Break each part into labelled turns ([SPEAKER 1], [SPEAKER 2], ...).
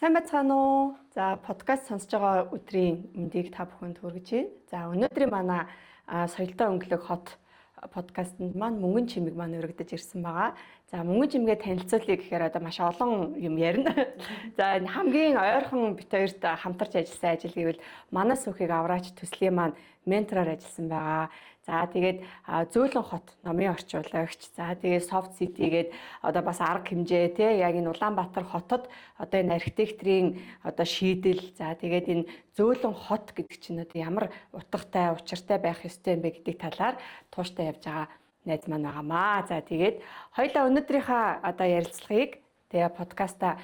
[SPEAKER 1] Сайн байцгаана уу? За, подкаст сонсож байгаа өдрийн мэндийг та бүхэнд хүргэж байна. За, өнөөдрийн манай соёлтой өнгөлөг хот подкастт маань мөнгөн чимэг маань өргөдөж ирсэн байгаа. За, мөнгөн чимгээ танилцуулъя гэхээр одоо маш олон юм ярина. За, хамгийн ойрхон бит хоёрт хамтарч ажилласан ажил гэвэл манай сүхийг авраач төслийн маань ментороор ажилласан байгаа. За, тэгээд зөөлөн хот номын орчуулагч. За, тэгээд soft city гээд одоо бас арга хэмжээ тий яг энэ Улаанбаатар хотод одоо энэ архитектурын одоо шийдэл. За, тэгээд энэ зөөлөн хот гэдэг чинь одоо ямар утгатай, учиртай байх ёстой юм бэ гэдэг талаар тууштай явж байгаа найз маань байгаамаа. За, тэгээд хоёулаа өнөөдрийнхөө одоо ярилцлагыг тэгээ подкаста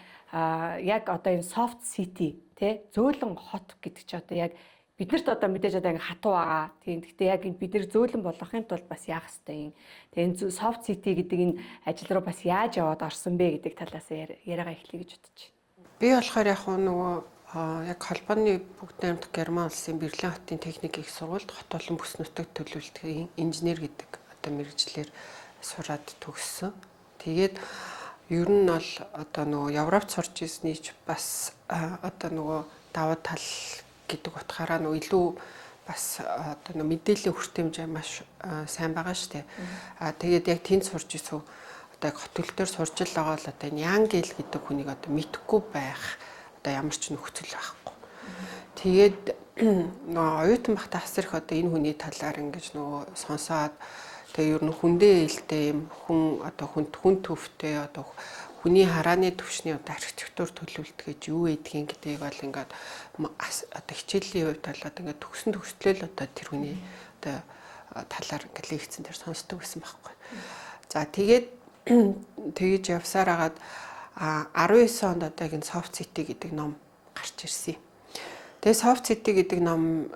[SPEAKER 1] яг одоо энэ soft city тий зөөлөн хот гэдэг чи одоо яг биднэрт одоо мэдээж одоо ингэ хатуу байгаа. Тийм. Гэхдээ яг бид нэр зөөлөн болгохын тулд бас яах ёстой юм. Тэгээ энэ soft city гэдэг энэ ажил руу бас яаж яваад орсон бэ гэдэг талаас яриагаа эхлэе гэж бодож байна.
[SPEAKER 2] Би болохоор яг нөгөө яг холбооны бүгд найрамдах Герман улсын Берлин хотын техник их сургуульд хот олон бүс нутаг төлөвлөлтийн инженер гэдэг одоо мэргэжлэр сураад төгссөн. Тэгээд ер нь бол одоо нөгөө Европт сурч ирсний ч бас одоо нөгөө даваа тал гэдэг утгаараа нөгөө илүү бас одоо нөгөө мэдээллийн хүртээмж маш сайн байгаа шүү дээ. Тэгээд яг тэнд сурч ирсэн одоо яг хот төлөлтөөр сурч л байгаа л одоо энэ Янгел гэдэг хүнийг одоо мэдхгүй байх одоо ямар ч нөхцөл байхгүй. Тэгээд нөгөө оюутан бах тасар их одоо энэ хүний талаар ингэж нөгөө сонсоод тэгээ ер нь хүндээ ээлтэй юм хүн одоо хүн төвтэй одоо хүний харааны төвшний одоо архитектур төлөвлөлт гэж юу гэдгийг бол ингээд одоо хичээлийн хувьд бол одоо ингээд төгсөн төгслөл одоо тэр хүний одоо талаар ингээд лекцэн дээр сонсдог байсан байхгүй. За тэгэж явсаар хагаад 19 онд одоо энэ soft city гэдэг ном гарч ирсэн. Тэгээ soft city гэдэг ном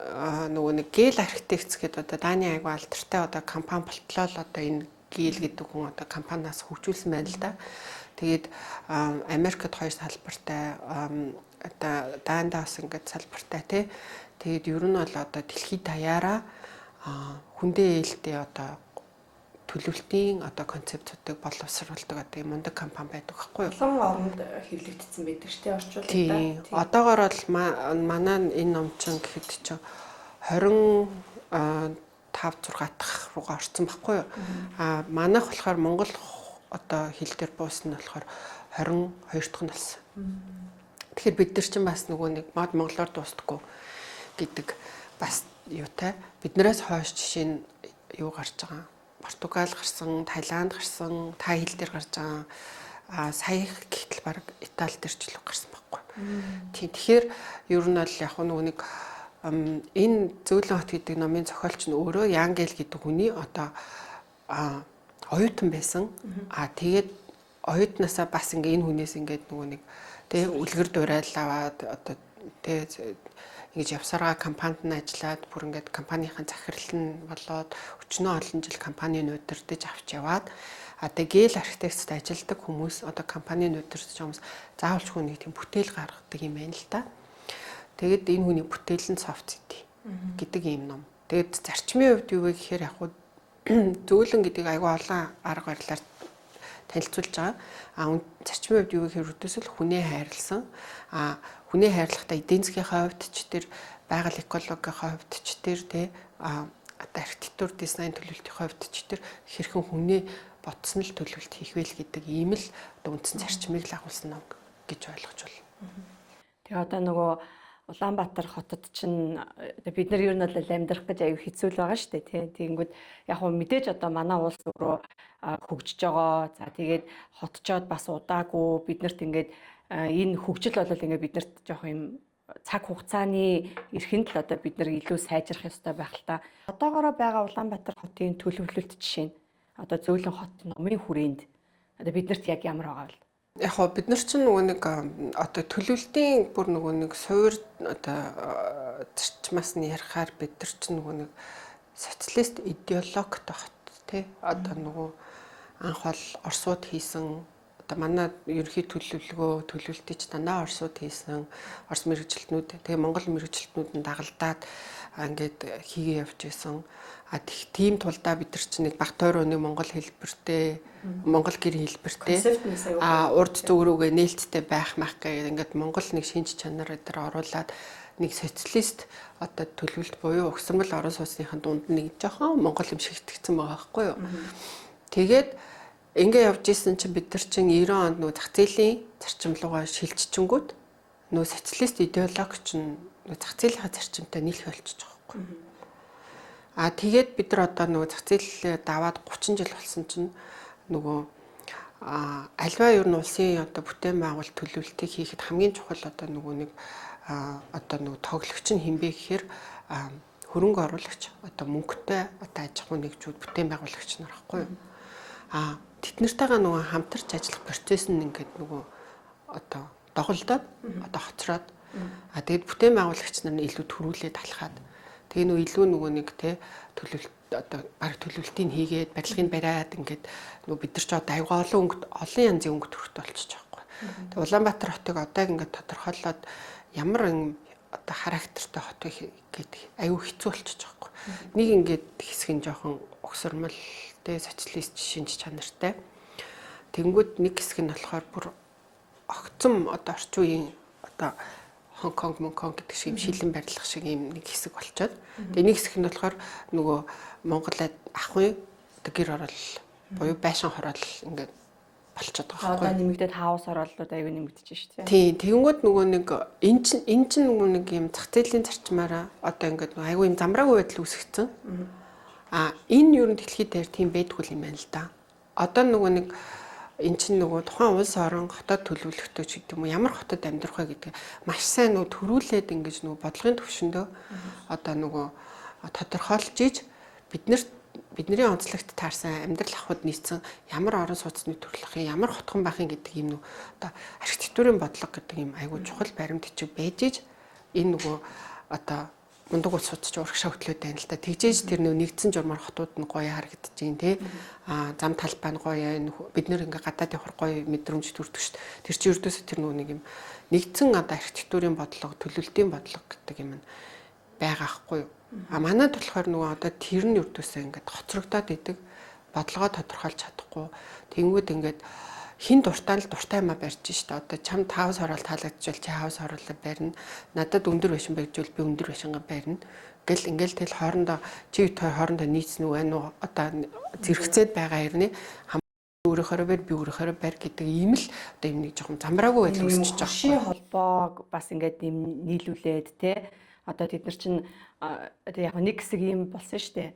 [SPEAKER 2] нөгөө нэг гэл архитектс гэдэг одоо Даны айгу алдартай одоо компани болтлоо одоо энэ гэл гэдэг хүн одоо компаниас хөгжүүлсэн байна л да. Тэгээд Америкт хоёр салбартай одоо Дандаас ингээд салбартай тий. Тэгээд ер нь бол одоо дэлхийд даяараа хүндээ ээлтэй одоо төлөвлөлтийн одоо концептуудыг боловсруулдаг одоо юм мундаг компани байдаг байхгүй юу?
[SPEAKER 1] Олон оронд хэвлэгдсэн байдаг ч тий орчуулдаг.
[SPEAKER 2] Тийм. Одоогоор бол манай энэ ном чинь гэхэд чинь 25 6 дахь руугаа орсон байхгүй юу? Манайх болохоор Монгол одоо хил дээр буусна болохоор 22 дахь нь болсон. Тэгэхээр бид нар чинь бас нөгөө нэг мод монголоор дуустдаггүй гэдэг бас юутай. Биднээс хойш жишээ нь юу гарч байгаа. Португал гарсан, Таиланд гарсан, Тай хил дээр гарч байгаа. Сая гэтэл баг Итали дээр ч л гарсан байхгүй. Тийм. Тэгэхээр ер нь бол яг нөгөө нэг энэ зөөлөн хот гэдэг номын зохиолч нь өөрөө Янгел гэдэг хүний одоо оюутан байсан. Тэгээд оюутнаасаа бас ингээ энэ хүнээс ингээд нөгөө нэг тэг үлгэр дуурайл аваад одоо тэг ингэж явсараа компанид нь ажиллаад бүр ингээд компанийн захирал нь болоод өчнөө олон жил компанийн удирдах авч яваад тэг гэл архитектст ажилладаг хүмүүс одоо компанийн удирдах хүмүүс заавалч хүнийг тийм бүтээл гаргадаг юм байна л да. Тэгэд энэ хүний бүтээл нь soft city гэдэг юм ном. Тэгэд зарчмын хувьд юу вэ гэхээр яг зөөлөн гэдэг айгүй олон арга барилаар танилцуулж байгаа. Зарчмын хувьд юу гэхээр өдөөсөл хүнээ хайрлсан. Хүнээ хайрлахдаа эдийн засгийн хувьд ч тэр байгаль экологийн хувьд ч тэр архитектур дизайн төлөвлөлтийн хувьд ч тэр хэрхэн хүнээ ботсон л төлөвлөлт хийх вэ гэдэг ийм л одоо үндсэн зарчмыг л агуулсан ном гэж ойлгож байна.
[SPEAKER 1] Тэгээ одоо нөгөө Улаанбаатар хотод чинь бид нар ер нь бол амьдрах гэж аюу хэцүү л байгаа шүү дээ тий. Тэгэнгүүт яг хөө мэдээж одоо манай улс өөрөө хөгжиж байгаа. За тэгээд хотчоод бас удаагүй биднэрт ингээд энэ хөгжил бол ингээд биднэрт жоох юм цаг хугацааны эрхэнд л одоо бид нар илүү сайжрах ёстой байх л та. Одоогоороо байгаа Улаанбаатар хотын төлөвлөлт жишээ нь одоо зөөлөн хот номын хүрээнд одоо биднэрт яг ямар байгаа вэ?
[SPEAKER 2] Яг хоо бид нар чинь нөгөө нэг одоо төлөвлөлтийн бүр нөгөө нэг суур одоо зарчмаас нь ярихаар бид нар чинь нөгөө нэг социалист идеологи тохт тий одоо нөгөө анх бол Оросууд хийсэн одоо манай ерөнхий төлөвлөлтөж дандаа Оросууд хийсэн Орос мэрэгжилтнүүд тэгээ Монгол мэрэгжилтнүүд нь дагалдаад ингээд хийгээ явж исэн. Тийм тулдаа бид нар чинь нэг баг тойрооны монгол хэлбэртэй монгол гэр хэлбэртэй урд зүг рүүгээ нээлттэй байх мах гэх ингээд монгол нэг шинж чанар дээр оруулаад нэг социалист одоо төлөвлөлт буюу угсармал орон сууцныхаа дунд нэг жоохон монгол юм шиг итгэцэн байгаа байхгүй юу. Тэгээд ингээ явж исэн чинь бид нар чинь 90 онд нөө зах зээлийн зарчим руугаа шилжчихэнгүүт нөө социалист идеологи чинь нөө зах зээлийн зарчимтай нийлэх болчихж байгаа байхгүй. Тэгээд бид нар одоо нөгөө зах зээл даваад 30 жил болсон чинь нөгөө альва ер нь улсын одоо бүтээн байгуулалт төлөвлөлтийг хийхэд хамгийн чухал одоо нөгөө нэг одоо нөгөө тоглогч нь хинбэ гэхээр хөрөнгө оруулагч одоо мөнгөтэй одоо аж ахуй нэгжүүд бүтээн байгуулагч нар байхгүй юу. Тэд нартайгаа нөгөө хамтарч ажиллах процесс нь ингээд нөгөө одоо доголдоод одоо хоцроод тэгээд бүтээн байгуулагч нар нь илүү төрүүлээд алхаад тэгээ нөгөө илүү нөгөө нэг те төлөвлөлт одоо баг төлөвлөлтийг хийгээд барилгыг бариад ингээд нөгөө бид нар ч одоо аюу олон янзын өнгө төрхт болчихж байгаа байхгүй. Тэгээ Улаанбаатар хотыг одоо ингээд тодорхойлоод ямар одоо характертай хот гэдэг аюу хэцүү болчихж байгаа байхгүй. Нэг ингээд хэсэг нь жоохон угсармал тэ социалист шинж чанартай. Тэнгүүд нэг хэсэг нь болохоор бүр огцом одоо орчин үеийн одоо Хонконг гэдэг шиг юм шилэн барилга шиг юм нэг хэсэг болчиход. Тэгээ нэг хэсэг нь болохоор нөгөө Монголд ахуй гэр орол буюу байшин хороол ингээд болчиход байгаа байхгүй.
[SPEAKER 1] Одоо нэмэгдээд хаус орооллууд аюу нэмэгдэж шүү дээ.
[SPEAKER 2] Тийм, тэгэнгүүт нөгөө нэг эн чинь нөгөө нэг юм зах зээлийн зарчмаараа одоо ингээд нөгөө аюу юм замраагүй байдал үүсгэсэн. Энэ ер нь дэлхийд дээр тийм байдгүй юм байна л да. Одоо нөгөө нэг эн чинь нөгөө тухайн улс орон хотод төлөвлөлтөө ч гэдэг юм уу ямар хотод амьдрах вэ гэдэг маш сайн нөгөө төрүүлээд ингэж нөгөө бодлогын төвшөндөө одоо нөгөө тодорхойлж иж бидний онцлогт таарсан амьдрал ахуйд нийцсэн ямар орон сууцны төрөлхөн ямар хотхон бахын гэдэг юм нөгөө одоо архитектурын бодлого гэдэг юм айгүй чухал баримт бичиг байж иж энэ нөгөө одоо мундаг улс судч урагшаа хөтлөөд байна л да. Тэгжээж тэр нэгдсэн журмаар хотууд нь гоё харагдаж байна те. Зам талбай нь гоё бид нэр ингээ гадаад явах гоё мэдрэмж төрдөг шүү дээ. Тэр чинь ердөөсөө тэр нэг юм нэгдсэн одоо архитектурын бодлого, төлөвлөлтийн бодлого гэдэг юм байгаа хгүй юу. Манайд болохоор нөгөө одоо тэр нь ердөөсөө ингээ хоцрогдоод идэг бодлогоо тодорхойлж чадахгүй. Тэнгүүд ингээд хин дуртай л дуртай юмаа барьж штэ. Одоо чам таавс орол таалагдчихвал чи хаус оруулаад барина. Надад өндөр байшин барьжвал би өндөр байшингаа барина. Ингээл тэл хоорондоо чи хоорондоо нийцнэ үү ань уу одоо зэрэгцээд байгаа хэрнээ өөрөөхөө барь би өөрөөхөө барь гэдэг ийм л одоо юм нэг жоохон замбраагүй байдал үүсчихэж байгаа.
[SPEAKER 1] Шин холбоог бас ингээд юм нийлүүлээд те. Одоо тэд нар чинь яг нэг хэсэг юм болсон штэ.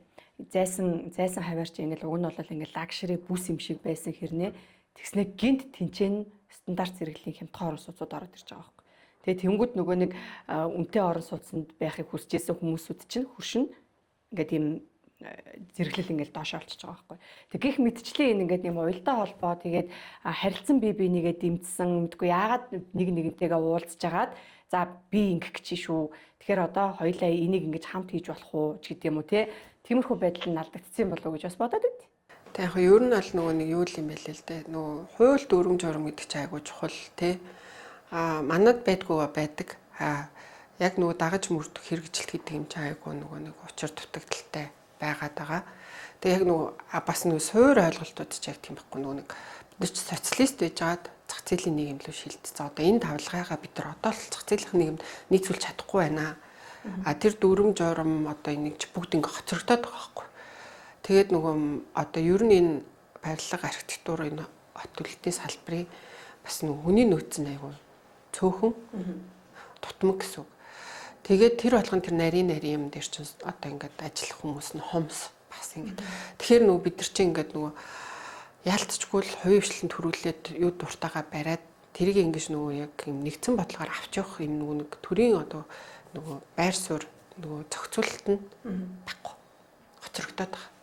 [SPEAKER 1] Зайсан хаваарч ингээл уг нь бол ингээл лагшри бүс юм шиг байсан хэрнээ тэгснэ гинт тэнцэн стандарт зэрэглэлийн хямдхан орон сууцуд ороод ирж байгаа байхгүй. Тэгээ тэнгууд нөгөө нэг үнэтэй орон сууцнд байхыг хүсэж ирсэн хүмүүсүүд чинь хөршин ингээд юм зэрэглэл ингээд доош олчж байгаа байхгүй. Тэг гих мэдчлээ энэ ингээд юм уялдаа холбоо тэгээд харилцан бие бинийгээ дэмжсэн мэдгүй яагаад нэг нэгнтэйгээ уулзж агаад за би ингэх гэж шүү. Тэгэхээр одоо хоёлаа энийг ингэж хамт хийж болох уу ч гэдэг юм уу те. Тиймэрхүү байдал нь алдагдсан болов уу гэж бас бодоод байд.
[SPEAKER 2] Тэг яг ер нь бол нөгөө нэг юу юм бэ л дээ. Нөгөө хууль дүрм журм гэдэг чинь айгуу чухал те. Манад байдгүй байдаг. Яг нөгөө дагаж мөрдөх хэрэгжилт гэдэг юм чинь айгуу нөгөө нэг учир дутагдaltaй байгаад байгаа. Тэг яг нөгөө бас нөгөө суур ойлголтууд ч яг тийм байхгүй нөгөө нэг бид ч социалист байжгаад зах зээлийн нийгэм рүү шилжсэн. Одоо энэ тавилгаагаа бид нар одоо л зах зээлийн нийгэмд нийцүүлж чадахгүй байна. Тэр дүрм журм одоо энийг бүгд ингээ хоцрогдоод байгаа байхгүй. Тэгээд нөгөө одоо ер нь энэ барилга архитектур энэ хот төлөлтийн салбарын бас нөгөө хүний нөөц нь айгүй цөөхөн тутмаг гэсэн үг. Тэгээд тэр болгон тэр нарийн юм дээр чинь одоо ингээд ажиллах хүмүүс нь хомс бас ингээд. Тэгэхээр нөгөө бид нар чинь ингээд нөгөө яалтчгүй л хувийн хвшлэн төрүүлээд юу дуртайгаа бариад тэрийг ингэж нөгөө яг юм нэгдсэн бодлогоор авч явах юм нөгөө нэг төрийн одоо нөгөө байр суурь нөгөө зохицуулалт нь баггүй хоцрогдоод байгаа.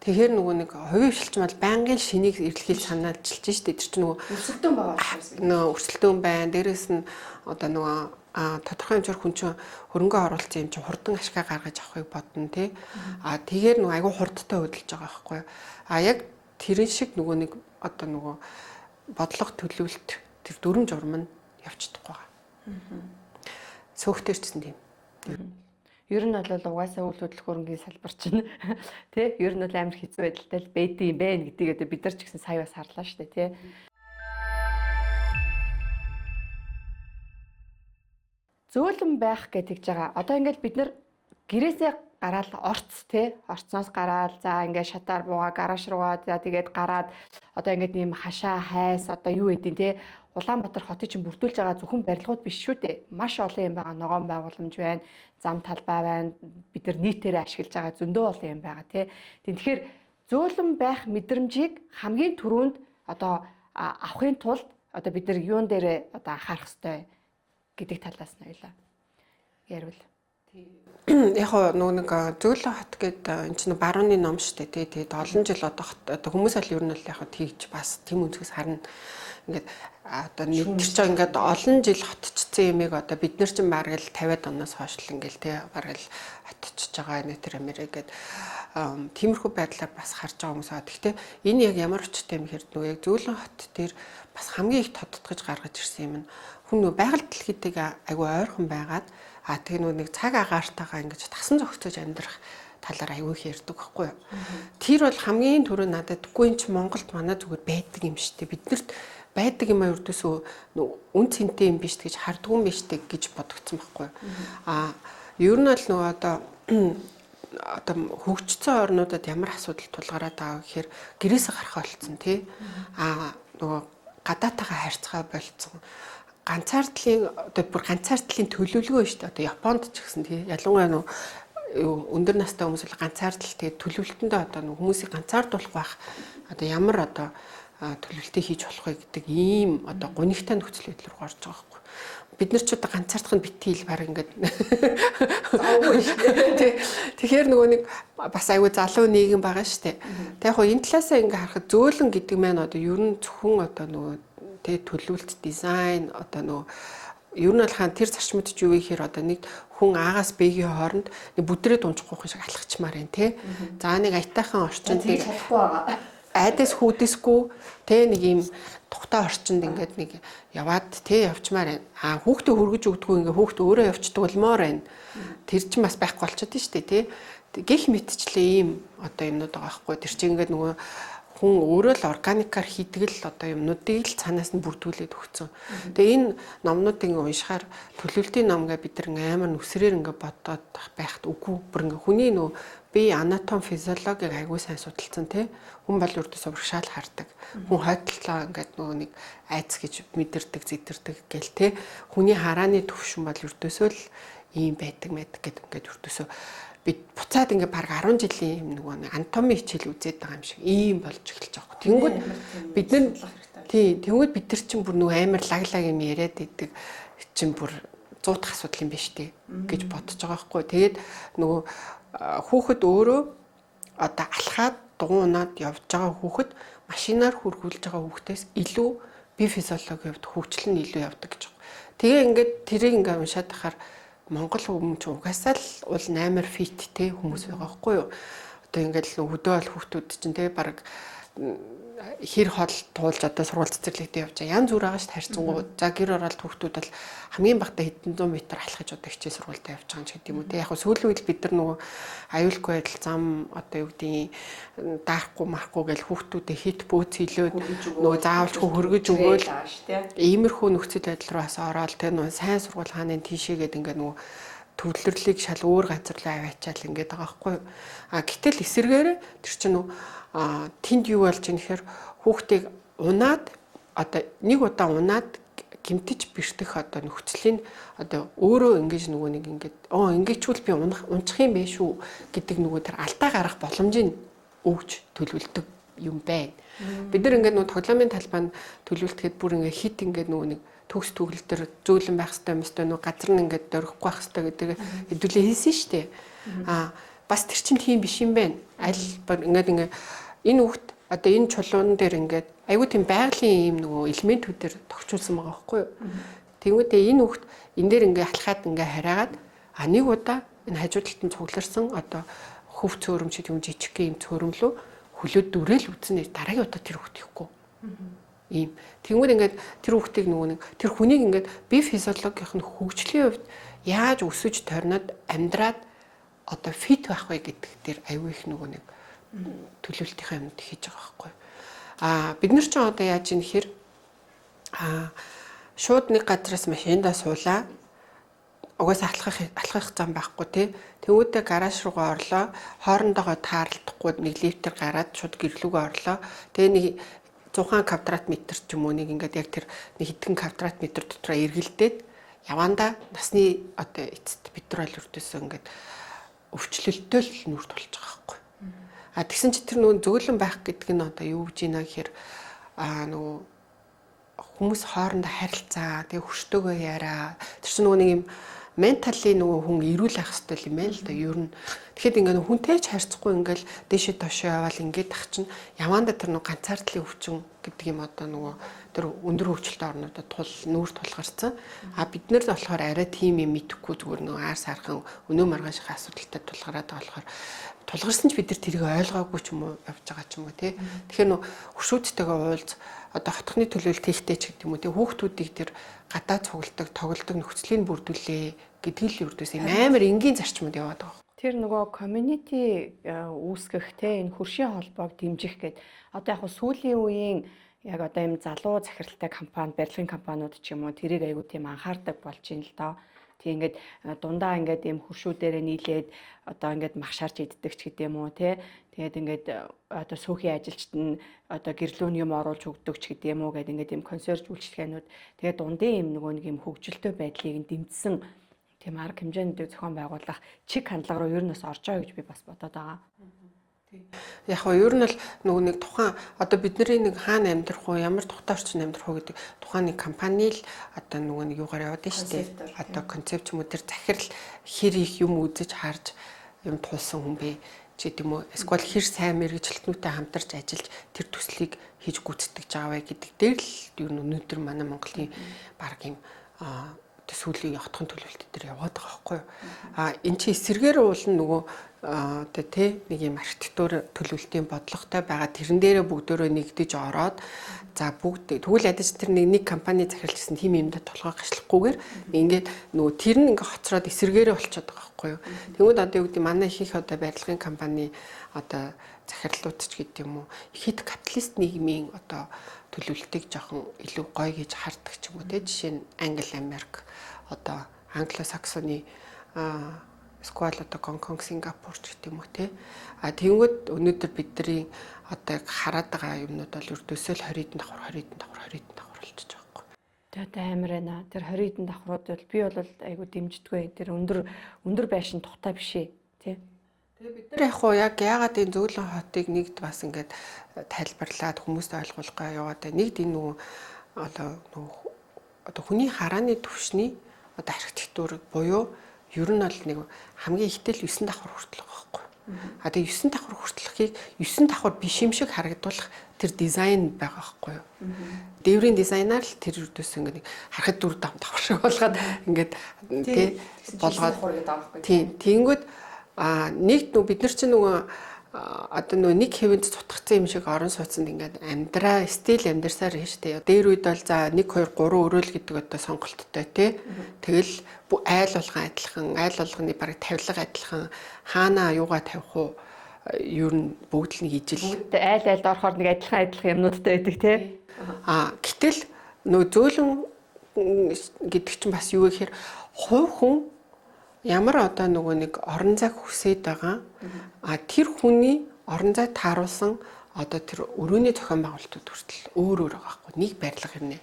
[SPEAKER 2] Тэгэхээр нөгөө нэг хувийн хвшилч мал байнгын шинийг эрэлхийл санаачилж штэ тэр чинь нөгөө
[SPEAKER 1] өрсөлдөөн байгаа шүү.
[SPEAKER 2] Нөгөө өрсөлдөөн байна. Дээрээс нь одоо нөгөө тодорхой хэмжээр хүн чинь хөрөнгө оруулсан юм чинь хурдан ашгаа гаргаж авахыг бодно тий. Тэгэхээр нөгөө айгүй хурдтай хөдөлж байгаа байхгүй. Яг тэрэн шиг нөгөө нэг одоо нөгөө бодлого төлөвлөлт тэр дүрм журам нь явчихдаг байгаа. Сөөхтэй ч гэсэн тийм.
[SPEAKER 1] Ер нь бол угаасаа үйл хөдлөхөөрөнгийн салбар чинь тий ер нь бол амар хэцүү байдалтай л байдсан юм байна гэдгийг одоо бид нар ч гэсэн сая бас харлаа шүү дээ тий. Зөөлөн байх гэж байгаа. Одоо ингээд бид нар гэрээсээ гараад орц тий орцноос гараад за ингээд шатаар буугаа гараж руугаа за тэгээд гараад одоо ингээд нэм хашаа хайс одоо юу гэдэг тий Улаанбаатар хотыг чинь бүрдүүлж байгаа зөвхөн барилгууд биш шүү дээ. Маш олон юм байгаа. Ногоон байгууламж байна, зам талбай байна. Бид нар нийтээрээ ашиглаж байгаа зөндөө олон юм байгаа тий. Тэгэхээр зөөлөн байх мэдрэмжийг хамгийн түрүүнд одоо авахын тулд одоо бид нар юун дээрээ одоо анхаарах хэрэгтэй гэдэг талаас нь ойлаа. Ярил.
[SPEAKER 2] Яг нэг зөөлөн хот гэдэг энэ чинь барууны ном шүү дээ тий. Тэгээд олон жил одоо хүмүүс аль ер нь л яг тийж бас тийм үнцгээс харна. Ингээд одоо нэг ч ингээд олон жил хотчсон юмыг одоо бид нар чинь бараг л 50-аад оноос хойш л ингээл тий бараг л хотчж байгаа нэтэр амирэ гээд тиймэрхүү байдлаар бас харж байгаа хүмүүс аа. Гэхдээ энэ яг ямар очтой юм хэрэг нөгөө яг зөөлөн хот дээр бас хамгийн их тодтогч гаргаж ирсэн юм нь хүн нөгөө байгаль дэлхийдээ айгүй ойрхон байгаад тэгээ нөгөө нэг цаг агаартайгаа ингэж тасан зохицож амьдрах талаар аягүй их ярьдаг байхгүй юу. Тэр бол хамгийн түрүү надад үгүй эн чи Монголд манай зүгээр байдаг юм шүү дээ. Биднэрт байдаг юм ердөөсөө үн цэнтэй юм биш гэж хардгуун биш гэж бодогдсон байхгүй юу. Ер нь л нөгөө одоо хөгжсөн орнуудад ямар асуудал тулгараад байгаа гэхээр гэрээсээ гарах болцсон тий. Нөгөө гадаатайгаа харьцгаа болцсон. Ганцаардлын одоо бүр ганцаардлын төлөвлөгөө шүү дээ. Одоо Японд ч гэсэн тий. Ялангуяа нөгөө өндөр настай хүмүүс л ганцаардл тэгээ төлөвлөлтөндөө одоо хүмүүсийг ганцаардуулах байх одоо ямар одоо төлөвлөлтөө хийж болох вэ гэдэг ийм одоо гунигтай нөхцөл байдал руу орж байгаа байхгүй. Бид нар ч одоо ганцаардах нь битгий л баг ингээд заавгүй шүү дээ. Тэгэхээр нөгөө нэг бас аюу залуу нийгэм байгаа шүү дээ. Тэг яг энэ талаасаа ингээд харахад зөөлөн гэдэг маань одоо ер нь зөвхөн одоо нөгөө тэг төлөвлөлт дизайн одоо нөгөө ер нь бол хаан тэр зарчмууд ч юу вэ гэхээр одоо нэг хүн Аагаас Б-ийн хооронд нэг бүдрээ дунжихгүй шиг алхачмаар байна тий. За нэг аятайхан орчинд
[SPEAKER 1] тийм чадахгүй байгаа.
[SPEAKER 2] Айдас хүүдэсгүй тий нэг юм тухтай орчинд ингээд нэг яваад тий явчмаар байна. Хүүхдээ хөргөж өгдөггүй ингээд хүүхдээ өөрөө явцдаг болмоор байна. Тэр чинь бас байхгүй болчиход шүү дээ тий. Гэх мэтчлээ ийм одоо юмнууд байгаа байхгүй. Тэр чинь ингээд нөгөө хүн өөрөө л органикаар хийдэг л одоо юмнуудыг л цаанаас нь бүрдүүлээд өгсөн. Тэгээ энэ номнуудыг уншихаар төлөвлөлтийн ном гэ бид нар амар нүсрээр ингээ бодоод байхад үгүй бүр ингээ хүний нөө бие анатом физиологиг аягүй сайн судалсан тий. Хүн бол үрдээс урагшаал хардаг. Хүн хойдлоо ингээд нөгөө нэг айц гэж мэдэрдэг, зэдэрдэг гэл тий. Хүний харааны төвшин бол үрдээсөө л ийм байдаг гэдэг ингээд үрдээсөө бид буцаад ингээ баг 10 жилийн юм нөгөө анатоми хичээл үзээд байгаа юм шиг ийм болж эхэлж байгаа. Тэнгүүд бид нар тэнгүүд бид нар чинь бүр нөгөө амар лаглаг юм яриад идэг чинь бүр 100 дахь асуудал юм биш үү гэж бодож байгаа байхгүй. Тэгээд нөгөө хүүхэд өөрөө одоо алхаад дугуунаад явж байгаа хүүхэд машинаар хургуулж байгаа хүүхдээс илүү бие физиологийн хувьд хөгжил нь илүү явдаг гэж байна. Тэгээ ингээд тэрийг ингээ уншаад тахаар Монгол хүмүүс угаасаа л уул 8 фиттэй хүмүүс байгаа байхгүй юу. Одоо ингээд л хөдөө бол хүүхдүүд чинь те баг хэр хол туулж одоо сургууль цэцэрлэгтээ явж байгаа. Янз бүр байгаа шүү дээ харьцангуй. За гэр ороод хүүхдүүд бол хамгийн багтаа хэдэн зуун метр алхаж одоо хичээл сургуультай явж байгаа ч гэдэг юм уу те. Яг хөө сүүлийн үед бид нар нөгөө аюулгүй байдал зам одоо юу гэдгийг даахгүй марахгүй гэж хүүхдүүдэд хит бөөц хилөөд нөгөө заавалчгүй хөргөж өгөөл иймэрхүү нөхцөл байдал руу бас ороод те нөгөө сайн сургууль хааны тийшээгээд ингээд нөгөө төвлөрлийг шал өөр газар руу аваачаал ингээд байгаа байхгүй юу. Гэтэл эсэргээр тэр чинь тэнд юу болж юм гэхээр хүүхдийг унаад одоо нэг удаа унаад гимтэж бэртэх одоо нөхцөлийн одоо өөрөө ингэж нөгөө нэг ингээд ингэчүүл би унчих юм бэ шүү гэдэг нөгөө тэр алдаа гарах боломжийг өгж төлөвлөдөг юм байна. Бид нар ингээд нөгөө тоглоомын талбайд төлөвлөлтгээд бүр ингээд хит ингээд нөгөө нэг төгс төгөл төр зөөлөн байх хэрэгтэй юм өстой нөгөө газар нь ингээд дөрөхгүй байх хэрэгтэй гэдэг хэдүүлээ хэлсэн шүү дээ. Бас тэр чинь тийм биш юм байна. Аль ингээд энэ хүүхд одоо энэ чулуун дээр ингээд айгүй тийм байгалийн юм нөгөө элементүүдээр тохижуулсан байгаа байхгүй юу. Тэгвэл энэ хүүхд энэ дээр ингээд алхаад ингээд хараагаад нэг удаа энэ хажуудалтанд цугларсан одоо хөв цөөрөм шиг юм жижиг юм цөөрөм лөө хөлөөд дүрээл үзнэ дараагийн удаа тэр хүүхд ихгүй. Ийм. Тэгмүүд ингээд тэр хүүхдийг нөгөө нэг тэр хүнийг ингээд бие физиологийн хөгжлийн хувьд яаж өсөж торнод амьдраад одоо фит байх вэ гэдэг дээр аюу их нөгөө нэг төлөвлөлтийн юмд хийж байгаа байхгүй. Бид нар ч одоо яаж юм хэр шууд нэг газраас машиндаа суулаа. Угаасаа алхах зам байхгүй тий. Тэгвэл гараж руугаа орлоо. Хоорондоогоо таарлахгүй нэг лифтээр гараад шууд гэрлүүгөө орлоо. Тэгээ нэг 100 квадрат метр ч юм уу нэг ингээд яг тэр нэг хэдэн квадрат метр дотроо эргэлдээд явандаа насны одоо эцэст бид нар л өртөөсөө ингээд өвчлөлтөө л нүрд болж байгаа байхгүй. Тэгсэн чи тэр нөгөө зөөлөн байх гэдэг нь одоо юу гэж ийна гэхээр нөгөө хүмүүс хоорондоо харилцаа тэгээ хөштөөгөө яриа. Тэр чинь нөгөө нэг юм ментали нөгөө хүн эрүүл байх хэрэгтэй юм байна л да ер нь. Тэгэхэд ингээд хүнтэй ч харьцахгүй ингээд дээшээ доошоо яваал ингээд ах чинь яванда тэр нөгөө ганцаардлын өвчин гэдэг юм одоо нөгөө тэр өндөр хөгжилтэй орнуудад нүүр тулгарсан. Бид нар болохоор арай тийм юм мэдэхгүй зүгээр нөгөө аар сархан өнөө маргаашийн асуудалтай тулгараад байгаа болохоор тулгарсан ч бид нар тэрийг ойлгоогүй ч юм уу явж байгаа ч юм уу тий. Тэгэхээр нөгөө хөшөөдтэйгээ уулз одоо хотхны төлөөлөлт хийхтэй ч гэдэг юм уу тий хүүхдүүдийг тэр гадаа цугладаг, тоглодог нөхцөлийг бүрдүүлээ гэдэг л үрдээс юм амар энгийн зарчмууд яваад байгаа.
[SPEAKER 1] Тэр нөгөө community үүсгэх те энэ хөршийн холбоог дэмжих гэдэг одоо яг сүүлийн үеийн яг одоо юм залуу захиралтай компани, барилгын компаниуд ч юм уу тэрийг айгуу тийм анхаардаг болж байна л доо. Тэг ингээд дундаа ингээд юм хөршүүдээрээ нийлээд одоо ингээд махшаарч иддэг ч гэдэм үү те. Тэгээд ингээд одоо сүүхийн ажилчид нь одоо гэрлүүн юм оруулж өгдөг ч гэдэм үү гэдэг ингээд юм консерж үйлчлэгээнүүд тэгээд дундын юм нөгөө нэг юм хөгжилтэй байдлыг дэмжсэн тийм арга хэмжээний зохион байгуулах чиг хандлага руу ер нь бас орж байгаа гэж би бас бодоод байгаа.
[SPEAKER 2] Яг нь ер нь л нөгөө нэг тухайн одоо бидний нэг хаана амьдрах уу, ямар тухтаарч амьдрах уу гэдэг тухайн нэг компани л одоо нөгөө нэг юугаар яваад шүү дээ. Одоо концепт юм уу тэр захирал хэр их юм үзэж харж юм тулсан хүн бэ ч гэдэм үү. Эсвэл хэр сайн мэргэжилтнүүтэй хамтарч ажиллаж тэр төслийг хийж гүйцэтгэж байгаа вэ гэдэг дээр л ер нь өнөөдөр манай Монголын баг юм сүүлийн хотхон төлөвлөлт дээр яваад байгаа байхгүй юу. Энд чи эсэргээр уулна нөгөө одоо тий нэг юм архитектур төлөвлөлтийн бодлоготой байгаа тэрэн дээрээ бүгдөө нэгдэж ороод за бүгд тэгвэл ядаж тэр нэг компани захирлж гэсэн тийм юмдаа толгой гашлахгүйгээр ингээд нөгөө тэр нь ингээ хоцроод эсэргээрээ болчиход байгаа байхгүй юу. Тэгвэл одоо юу гэдэг манай их одоо барилгын компани одоо захирлууд ч гэдэг юм уу ихэд капиталист нийгмийн одоо төлөвлөлтийг жоохон илүү гоё гэж хардаг ч юм уу тий жишээ нь Англи, Америк одоо англосаксоны эсвэл одоо Гонконг, Сингапур ч гэдэг юм уу тий. Тэгэнгүүт өнөөдөр бидний одоо хараад байгаа юмнууд бол өрдөөсөө л 20-д давхар болчихж байгаа байхгүй.
[SPEAKER 1] Тэгээд амар байна. Тэр 20-д давхрууд бол би бол айгу дэмждэггүй. Тэр өндөр байшин тухтай биш ээ тий.
[SPEAKER 2] Тэгээ бид нар яг уу яг яагаад энэ зөөлөн хотыг нэгд бас ингээд тайлбарлаад хүмүүст ойлгуулгаа яваад нэгд энэ нөгөө одоо хүний харааны түвшний одоо архитектур буюу ер нь бол нэг хамгийн ихтэй л 9 давхар хүртэл байгаа байхгүй. Тэгээ 9 давхар хүртэлхийг 9 давхар биш юм шиг харагдуулах тэр дизайн байгаа байхгүй юу. Дээврийн дизайнаар л тэр үрдөөс ингээд харахад 4 давхар шиг болгоод ингээд тий болгоод тий тэгэнгүүт нэгд бид нар чинь нөгөө одоо нэг хэвэнд цутгацсан юм шиг орон сууцнд ингээд амьдраа стил амьдарсаар байна шүү дээ. Дээр үед бол за 1 2 3 өрөөл гэдэг одоо сонголттой тий. Тэгэл айл болгоны бараг тавилга адилхан хаана юугаа тавих уу ер нь бүгд л нэг ижил.
[SPEAKER 1] Айлд орохоор нэг адилхан юмнуудтай байдаг тий.
[SPEAKER 2] Гэтэл нөө зөөлөн гэдэг чинь бас юу гэхээр хувь хүн ямар одоо нөгөө нэг орон зайг хүсээд байгаа тэр хүний орон зай тааруулсан одоо тэр өрөөний зохион байгуулалтууд хүртэл өөр байгаа байхгүй нэг барилга хэрнээ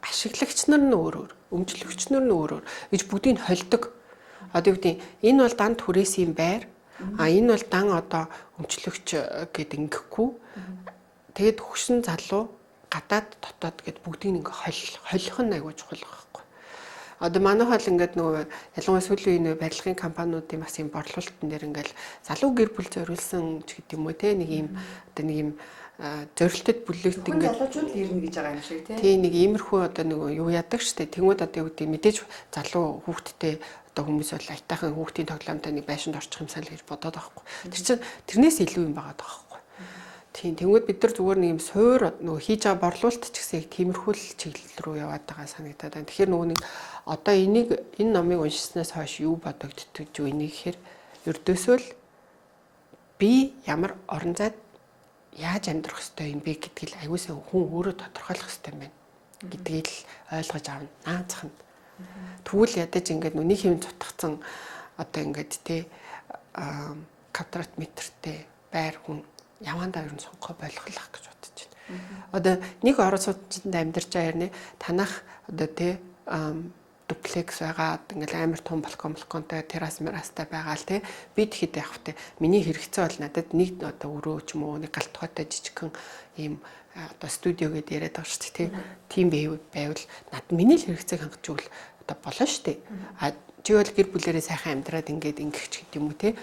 [SPEAKER 2] ашиглагч нар нь өөр өмчлөгч нар нь өөр гэж бүгдийг холдог одоо юу гэдэг энэ бол дан түрээсийн байр энэ бол дан одоо өмчлөгч гэд ингэхгүй тэгээд хөгшин залуу гадаад дотоод гэд бүгдийг ингээ холих нь аягүй чухал байхгүй. Одоо манай хол ингээд нөгөө ялангуяа сүүлийн үеийн барилгын компаниудын бас юм борлуулалтын дээр ингээд залуу гэр бүл зориулсан ч гэдэг юм уу те нэг юм одоо нэг юм зорилтод бүлэгт ингээд
[SPEAKER 1] залуучууд ирнэ гэж байгаа юм шиг
[SPEAKER 2] тий нэг иймэрхүү одоо нөгөө юу яадаг штэ тэгмүүд одоо юу гэдэг мэдээж залуу хүүхдтэй одоо хүмүүс бол айтайхан хүүхдийн тоглоомтой нэг байшинд орчих юмсаа л гэж бодоод байгаа хгүй. Тэр чинь тэрнээс илүү юм байгаа даа хгүй. Тийм тэгвэл бид нар зүгээр нэг юм суур нөгөө хийж байгаа борлуулалт ч гэсэн их тиймэрхүүл чиглэл рүү яваад байгаа санагдаад байна. Тэгэхээр нөгөө нэг одоо энэ номыг уншсанаас хойш юу бодогддог вэ гэхээр ердөөсөө л би ямар орон зайд яаж амьдрах ёстой юм бэ гэдгийг аягүй сайн хүн өөрөө тодорхойлох ёстой юм байна гэдгийг л ойлгож авна. Наацхан. Тэгвэл ядаж ингээд нүний хэм цутгацсан одоо ингээд квадрат метртэй байр хүн явандаа ер нь сонгохоо болголох гэж бодож байна. Одоо нэг орон сууцнд амьдарч байгаа хэрнээ танах одоо дуплекс байгаа ингээл амар том балконтой террас террастай байгаа л би тэгэхэд явах миний хэрэгцээ бол надад нэг одоо өрөө ч юм уу нэг галт тухайтай жижигхэн ийм одоо студио гэдээ яриад байгаа шүү дээ тийм байвал надад миний л хэрэгцээг хангаж өгөл одоо болно шүү дээ. А чи бол гэр бүлэрээ сайхан амьдраад ингээд ингэх гэдэг юм уу те.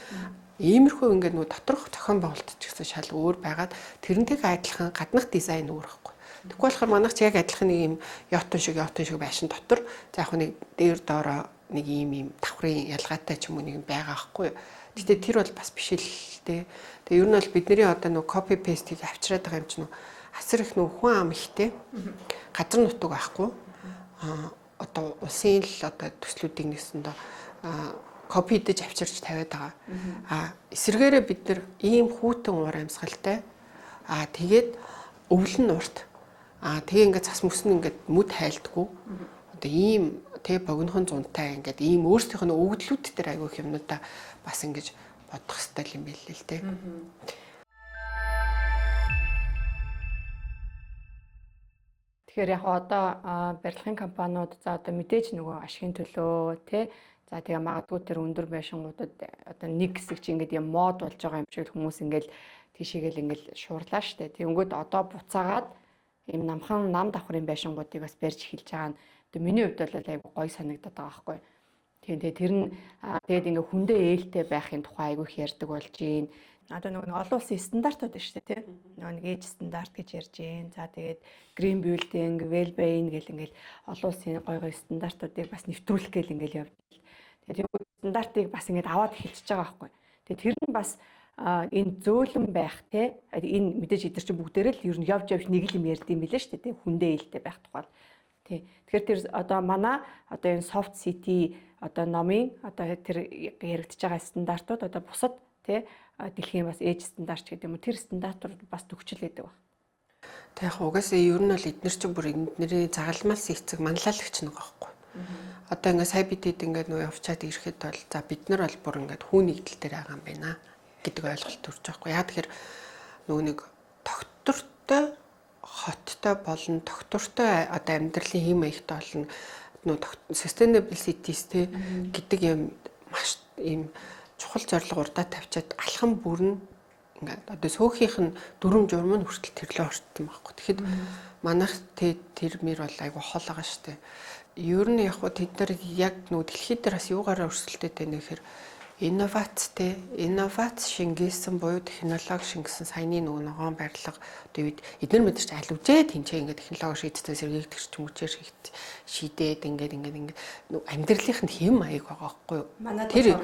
[SPEAKER 2] Иймэрхүү ингээд нөгөө доторх зохион байгуулалт ч гэсэн шал өөр байгаад тэрнтэйг адилхан гаднах дизайн өөр байхгүй. Тэгвэл болохоор манайх ч яг адилхан нэг юм яотон шиг байшин дотор за яг нэг дээр доороо нэг ийм давхрын ялгаатай ч юм уу нэг байгаа байхгүй. Гэтэ тэр бол бас биш л дээ. Тэгээ ер нь бол бидний одоо нөгөө copy paste-ийг авчираад байгаа юм чинь нөгөө асар их нөгөө хүн ам ихтэй газар нутаг байхгүй. Одоо улсын л одоо төслүүдийг нэсэндээ копи дэж авчирч тавиад байгаа. Эсвэргээрээ бид нар ийм хүүтэн уур амьсгалтай тэгээд өвлөн урт тэгээ ингээд цас мөсөн ингээд мүд хайлдаггүй. Одоо ийм тэг богинохон зунтай ингээд ийм өөрсдийнх нь өгдлүүд дээр аягүй их юмнуудаа бас ингэж бодох хэрэгтэй юм байл л дээ.
[SPEAKER 1] Тэгэхээр яг одоо барилгын компаниуд за одоо мэдээж нөгөө ашигын төлөө тий за тэгээ магадгүй тэр өндөр байшингуудад одоо нэг хэсэг чи ингээд юм мод болж байгаа юм шиг хүмүүс ингээд тийшээгээл ингээд шуурлаа штэ. Тэнгүүд одоо буцаагаад ийм намхан нам давхрын байшингуудыг бас барьж эхэлж байгаа нь одоо миний хувьд бол айгүй гоё санагдаад байгаа байхгүй. Тэгээ тэр нь тэгээд ингээд хүндээ ээлтэй байхын тухай айгүй их ярьдаг болж гин. Одоо нөгөө олон улсын стандартууд байна шүү дээ тий. Нөгөө нэг ээж стандарт гэж ярьж гин. За тэгээд green building, well-being гэл ингээд олон улсын гоё стандартуудыг бас нэвтрүүлэх гээл ингээд явж. Тэгээд тэр стандартыг бас ингээд аваад эхэлчихэж байгаа байхгүй. Тэгээд тэр нь бас энэ зөөлөн байх те энэ мэдээж идэр чинь бүгдээрээ л ер нь явж нэг л юм ярьд юм билээ шүү дээ те хүндээ ээлтэй байх тухай. Тий. Тэгэхээр тэр одоо манай одоо энэ soft city одоо номын одоо тэр яригдж байгаа стандартууд одоо бусад те дэлхийн бас ээж стандарт гэдэг юм уу тэр стандартууд бас төгсчл гэдэг байна.
[SPEAKER 2] Тэг яг угаасаа ер нь бол эдгээр чинь бүр эднэрийн загалмаас эцэг манлайлагч нэг байхгүй. Одоо ингээд сая бидэд ингээд нөө явчаад ирэхэд бол за бид нар бол бүр ингээд хүн нэгдэл дээр байгаа юм байна гэдэг ойлголт төрж байгаа хгүй. Яг тэгэхээр нөгөө нэг тогтвортой хоттой болон тогтвортой одоо амьдралын хэм маягтай болно нөгөө sustainable cities те гэдэг юм маш ийм чухал зорилго урдаа тавьчаад алхам бүрн ингээд одоо сөөхийнх нь дүрм журм нь хүртэл тэрлээ орчсон байхгүй. Тэгэхэд манайх тэр мөр бол айгу хол байгаа штэ. Ер нь яг тэд нар яг нөгөө дэлхийд дээр бас юугаараа өрсөлдөд байна гэхээр инновац шингээсэн буюу технологи шингэсэн саяны нөгөө ногоон барилга одоо эдгээр мэдэрч алвжээ тэнцээ ингээд технологи шийдтэй сэргийгдэх ч юм уу шийдээд ингээд амьдралынх нь хэм маяг байгаа байхгүй юу? Тэр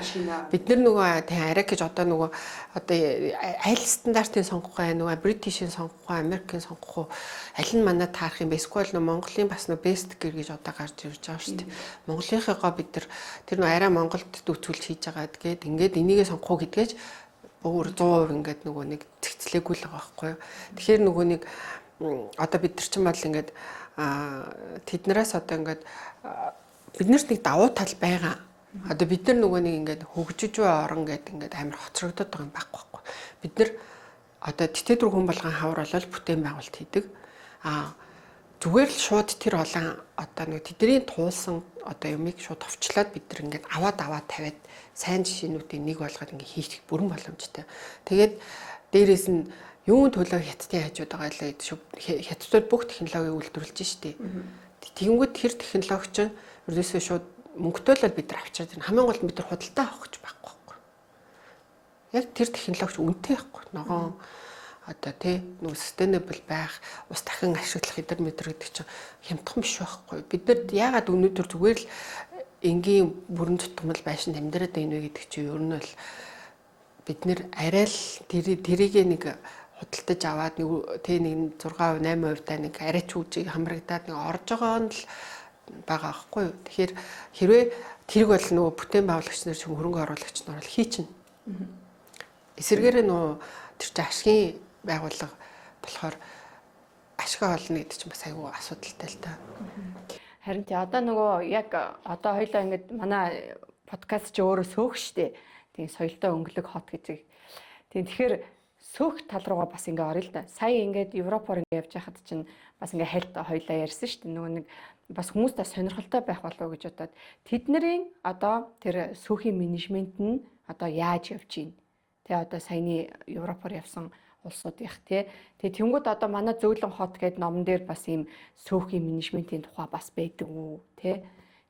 [SPEAKER 2] бид нар нөгөө арай гэж одоо аль стандартын сонгох гай нөгөө бритишийн сонгох гай Америкийн сонгох аль нь манай таарах юм бэ? Эсвэл нөгөө Монголын бас нөгөө бест гэр гэж одоо гарч ирж байгаа шүү дээ. Монголынхыгаа бид нар тэр нөгөө арай Монголд дүүцүүлж хийж байгаа гэд ингээд энийгээ сонгох гэдгээч өөр 100% ингээд нөгөө нэг цэгцлээгүй л байгаа байхгүй юу. Тэгэхээр нөгөө нэг одоо бид нар чинь бол ингээд тэднээс одоо ингээд биднэрт нэг давуу тал байгаа. Одоо бид нар нөгөө нэг ингээд хөгжиж буй орон гэдэг ингээд амар хоцрогдоод байгаа юм байхгүй. Бид нар одоо тэтгэр хүн болгон хавар болол бүтээн байгуулалт хийдэг. Зүгээр л шууд тэр олон одоо нэг тэдний туулсан одоо юмыг шууд товчлоод бид нар ингээд аваад тавиад сайн жишээнүүдийн нэг болгоод ингээд хийх бүрэн боломжтой. Тэгээд дээрээс нь юун төлөө хятадын хажууд байгаа л хятадууд бүх технологиг үйлдвэрлэж штэ. Тэгэнгүүт тэр технологи чинь ерөөсөө шууд мөнгөтэй л бид нар авчирдаг. Хамгийн гол нь бид нар худалдаа авах гэж байхгүй. Яг тэр технологи үнэтэй байхгүй. Ногоон одоо нөгөө sustainable байх, ус дахин ашиглах эдэр мэдэр гэдэг чинь хямдхан биш байхгүй. Бид нар яагаад өнөөдөр зүгээр л энгийн бүрэн тутамд байшин амьдраад байна вэ гэдэг чинь ер нь бол бид нэр арай л тэрийг нэг худалдаж аваад нэг 6%, 8% та нэг арайч үүжийг хамрагдаад нэг орж байгаа нь л байгаа байхгүй юу. Тэгэхээр хэрвээ тэрэг бол нөгөө бүтээн байгуулагч нар ч хөрөнгө оруулагч нар бол хийчин. Эсвэргээр нөгөө тэр чинь ашигын байгууллага болохоор ашиг олно гэдэг чинь бас айгүй асуудалтай л та.
[SPEAKER 1] Харин тий одоо нөгөө яг одоо хоёлаа ингэж манай подкаст чи өөрөө сөөх штэ. Тийм соёлтой өнгөлөг хот гэж. Тийм тэгэхээр сөөх тал руугаа бас ингээ орё л да. Сая ингээд Европоор ингээ явж байхад чинь бас ингээ хальт хоёлаа ярьсан штэ. Нөгөө нэг бас хүмүүстээ сонирхолтой байх болов уу гэж бодоод тэднэрийн одоо тэр сөөхийн менежмент нь одоо яаж явж байна. Тэ одоо саяны Европоор явсан улсууд их тий. Тэгээ тэнгууд одоо манай зөөлөн хот гэдэг номон дээр бас ийм сөөхийн менежментийн тухай бас байдаг үү тий.